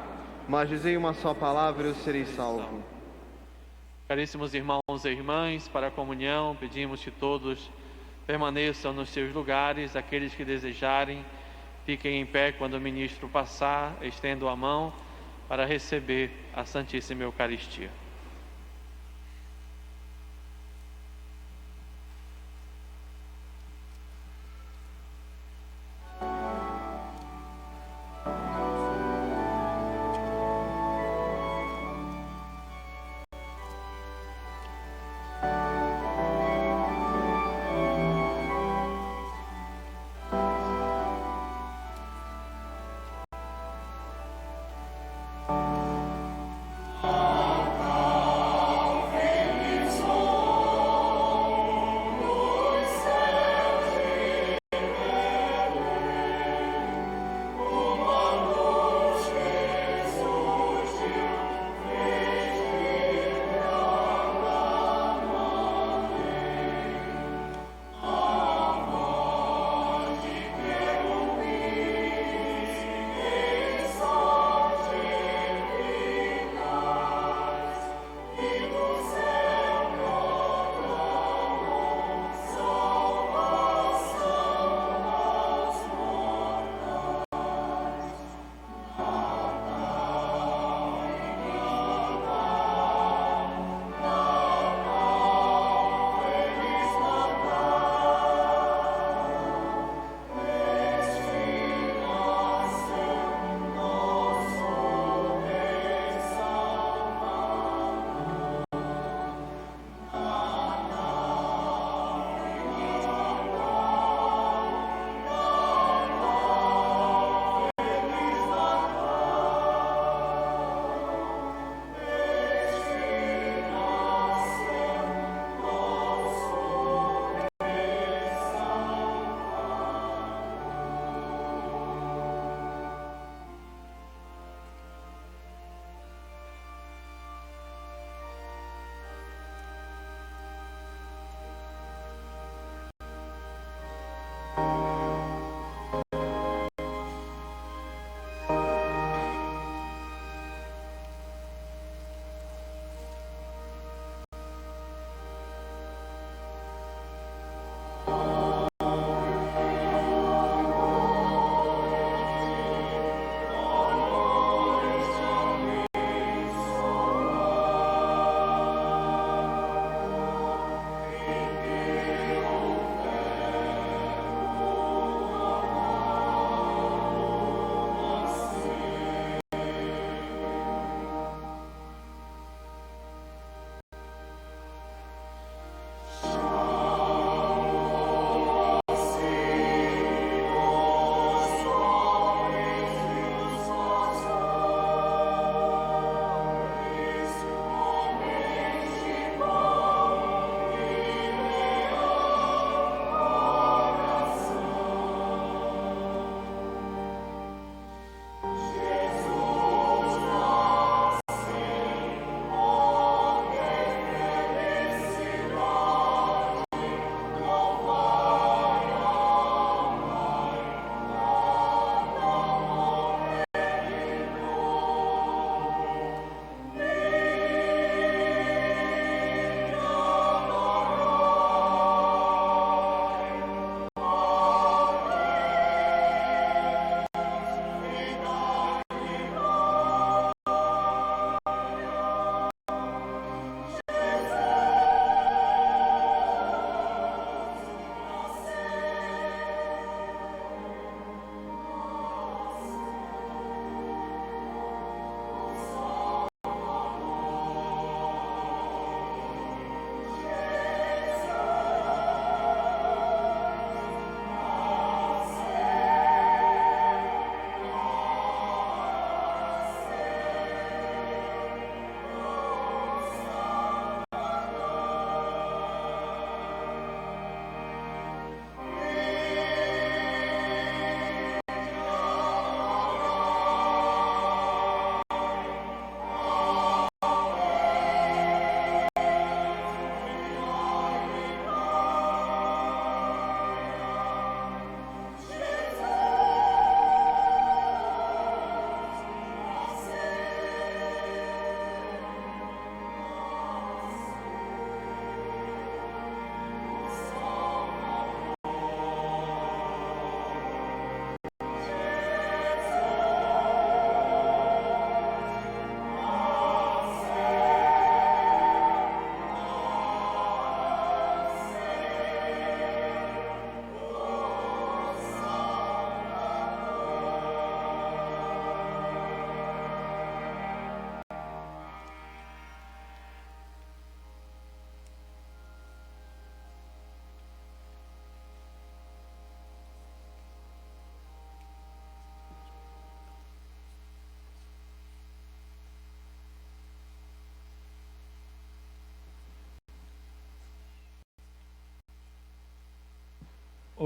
mas dizei uma só palavra e eu serei salvo. Caríssimos irmãos e irmãs, para a comunhão, pedimos que todos permaneçam nos seus lugares. Aqueles que desejarem, fiquem em pé quando o ministro passar, estendo a mão para receber a Santíssima Eucaristia.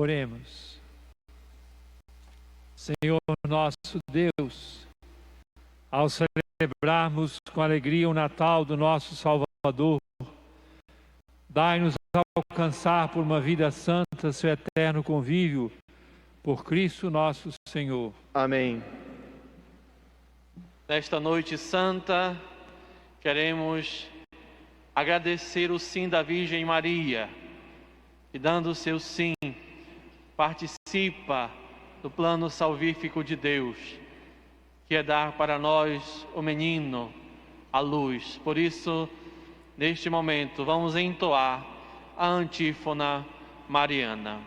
Oremos. Senhor nosso Deus, ao celebrarmos com alegria o Natal do nosso Salvador, dai-nos alcançar por uma vida santa seu eterno convívio, por Cristo nosso Senhor. Amém. Nesta noite santa, queremos agradecer o sim da Virgem Maria, e dando o seu sim, participa do plano salvífico de Deus, que é dar para nós o menino, a luz. Por isso, neste momento, vamos entoar a antífona mariana.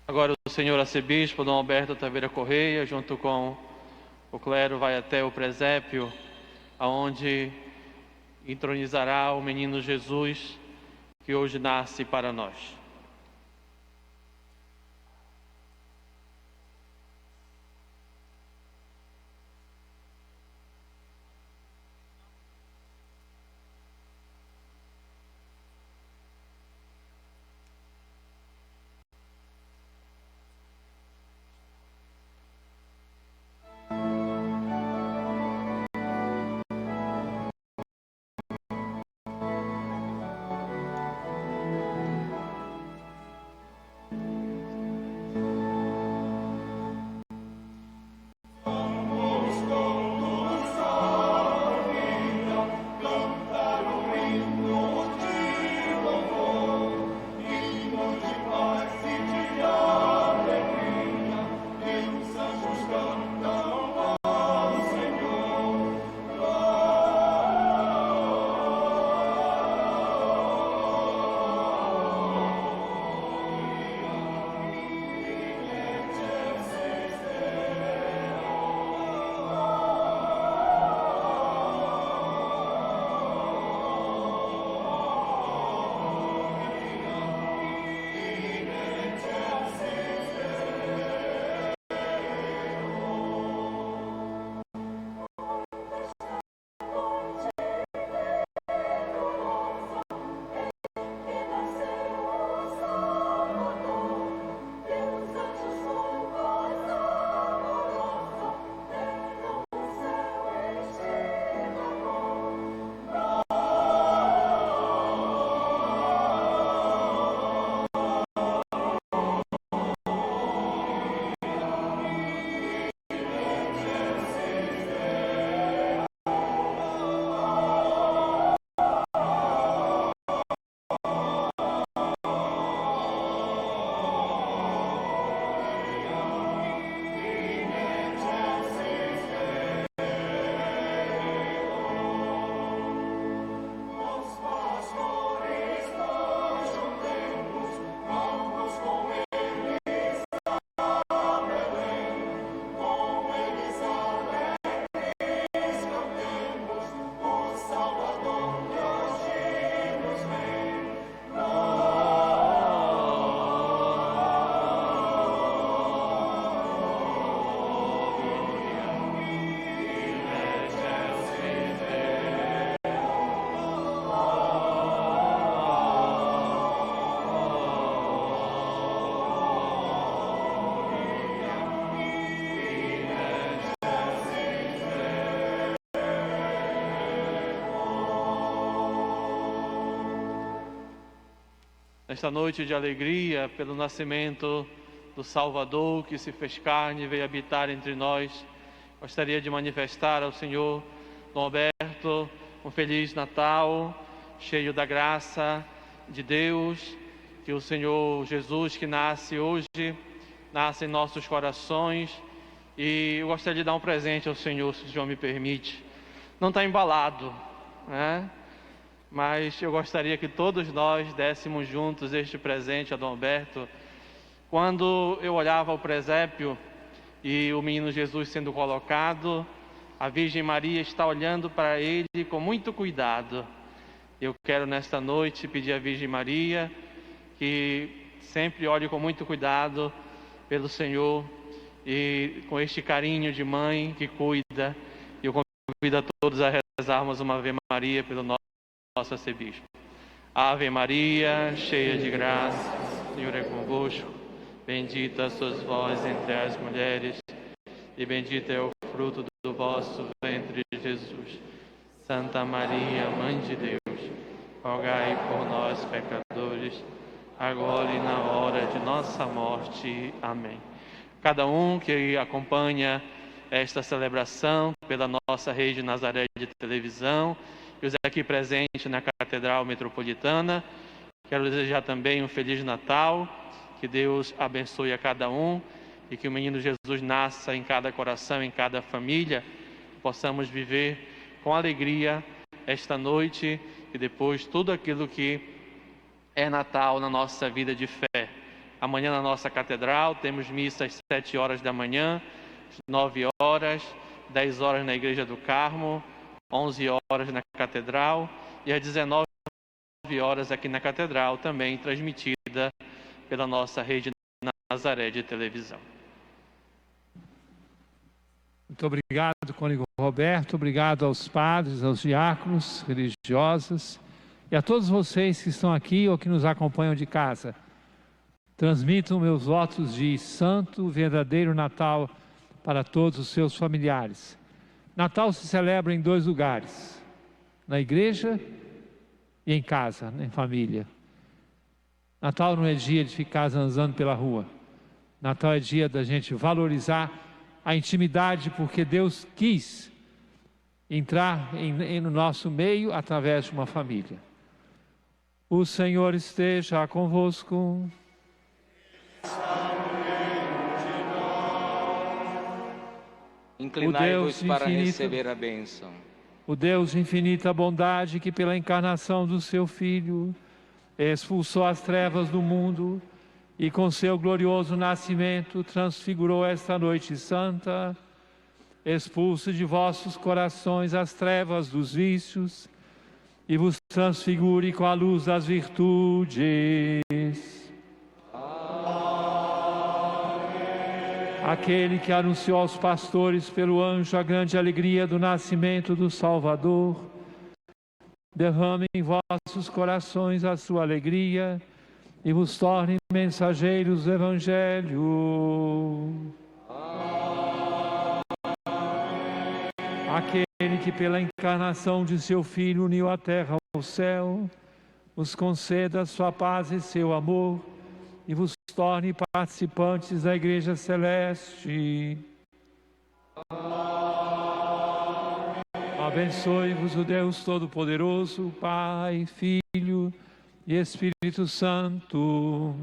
Agora o senhor arcebispo Dom Alberto Taveira Correia, junto com o clero, vai até o presépio, aonde entronizará o menino Jesus, que hoje nasce para nós. nesta noite de alegria pelo nascimento do Salvador que se fez carne e veio habitar entre nós, gostaria de manifestar ao Senhor Dom Alberto um Feliz Natal, cheio da graça de Deus, que o Senhor Jesus que nasce hoje, nasce em nossos corações. E eu gostaria de dar um presente ao Senhor, se o Senhor me permite. Não está embalado, né? Mas eu gostaria que todos nós dessemos juntos este presente a Dom Alberto. Quando eu olhava o presépio e o menino Jesus sendo colocado, a Virgem Maria está olhando para ele com muito cuidado. Eu quero nesta noite pedir à Virgem Maria que sempre olhe com muito cuidado pelo Senhor e com este carinho de mãe que cuida. Eu convido a todos a rezarmos uma Ave Maria pelo nosso arcebispo. Ave Maria, cheia de graça, o Senhor é convosco. Bendita sois vós entre as mulheres, e bendito é o fruto do vosso ventre, Jesus. Santa Maria, Mãe de Deus, rogai por nós, pecadores, agora e na hora de nossa morte. Amém. Cada um que acompanha esta celebração pela nossa rede Nazaré de televisão, e os aqui presentes na Catedral Metropolitana, quero desejar também um Feliz Natal, que Deus abençoe a cada um e que o menino Jesus nasça em cada coração, em cada família, possamos viver com alegria esta noite e depois tudo aquilo que é Natal na nossa vida de fé. Amanhã na nossa catedral temos missa às 7 horas da manhã, 9 horas, 10 horas na Igreja do Carmo, 11 horas na catedral e às 19 horas aqui na catedral, também transmitida pela nossa rede Nazaré de televisão. Muito obrigado, Cônego Roberto, obrigado aos padres, aos diáconos, religiosas e a todos vocês que estão aqui ou que nos acompanham de casa. Transmitam meus votos de santo, verdadeiro Natal para todos os seus familiares. Natal se celebra em 2 lugares, na igreja e em casa, em família. Natal não é dia de ficar zanzando pela rua. Natal é dia da gente valorizar a intimidade, porque Deus quis entrar no nosso meio através de uma família. O Senhor esteja convosco. Inclinai-vos para receber a bênção. O Deus de infinita bondade, que pela encarnação do seu Filho expulsou as trevas do mundo e com seu glorioso nascimento transfigurou esta noite santa, expulse de vossos corações as trevas dos vícios e vos transfigure com a luz das virtudes. Aquele que anunciou aos pastores pelo anjo a grande alegria do nascimento do Salvador, derrame em vossos corações a sua alegria e vos torne mensageiros do Evangelho. Aquele que pela encarnação de seu Filho uniu a terra ao céu, vos conceda sua paz e seu amor e vos torne participantes da Igreja Celeste. Abençoe-vos o Deus Todo-Poderoso, Pai, Filho e Espírito Santo.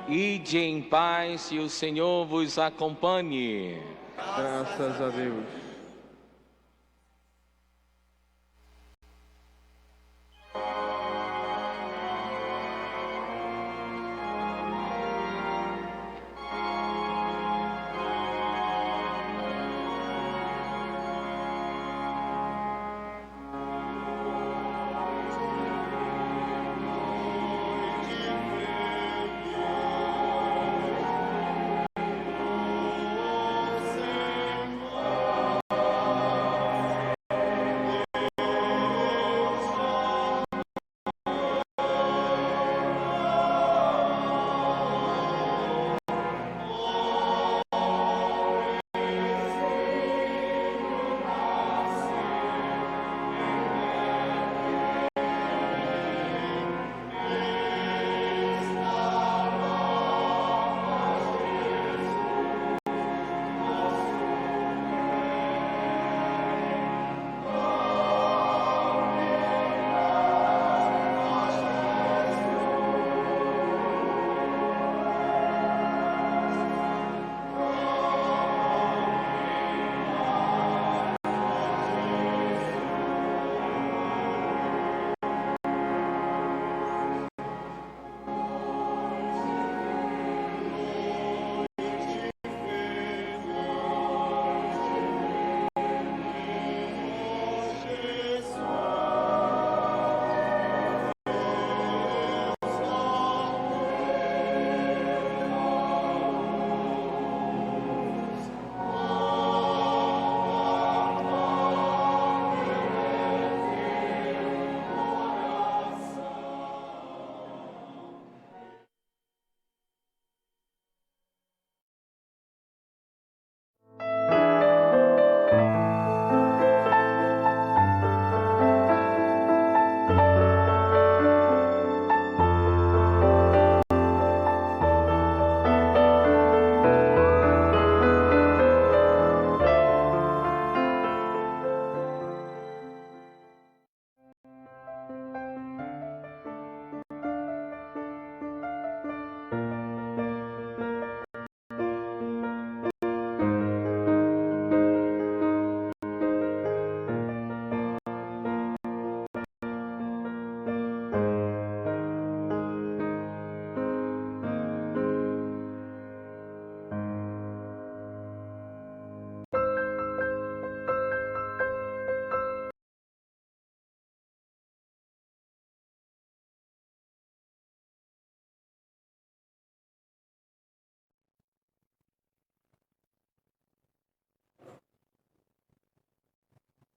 Ide em paz e o Senhor vos acompanhe. Graças a Deus.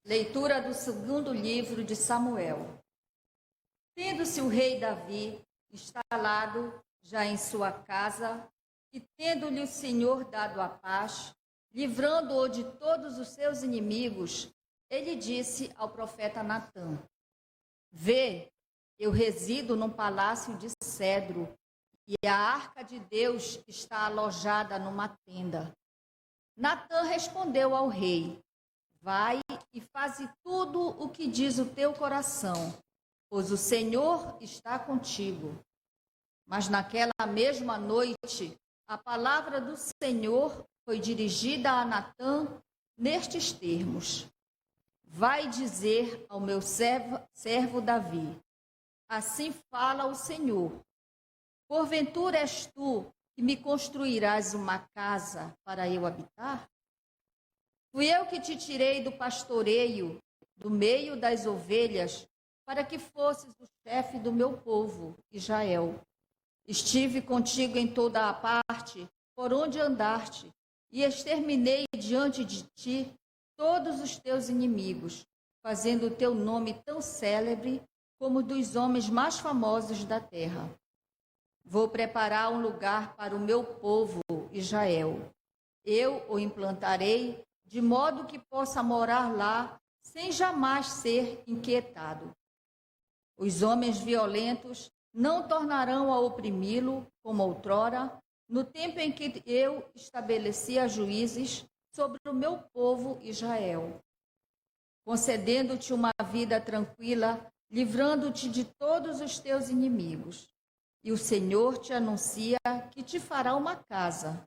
Leitura do segundo livro de Samuel. Tendo-se o rei Davi instalado já em sua casa, e tendo-lhe o Senhor dado a paz, livrando-o de todos os seus inimigos, ele disse ao profeta Natã: Vê, eu resido num palácio de cedro, e a arca de Deus está alojada numa tenda. Natã respondeu ao rei: Vai e faze tudo o que diz o teu coração, pois o Senhor está contigo. Mas naquela mesma noite, a palavra do Senhor foi dirigida a Natã nestes termos: Vai dizer ao meu servo Davi: Assim fala o Senhor: Porventura és tu que me construirás uma casa para eu habitar? Fui eu que te tirei do pastoreio, do meio das ovelhas, para que fosses o chefe do meu povo, Israel. Estive contigo em toda a parte, por onde andaste, e exterminei diante de ti todos os teus inimigos, fazendo o teu nome tão célebre como dos homens mais famosos da terra. Vou preparar um lugar para o meu povo, Israel. Eu o implantarei de modo que possa morar lá sem jamais ser inquietado. Os homens violentos não tornarão a oprimi-lo como outrora, no tempo em que eu estabelecia juízes sobre o meu povo Israel, concedendo-te uma vida tranquila, livrando-te de todos os teus inimigos. E o Senhor te anuncia que te fará uma casa,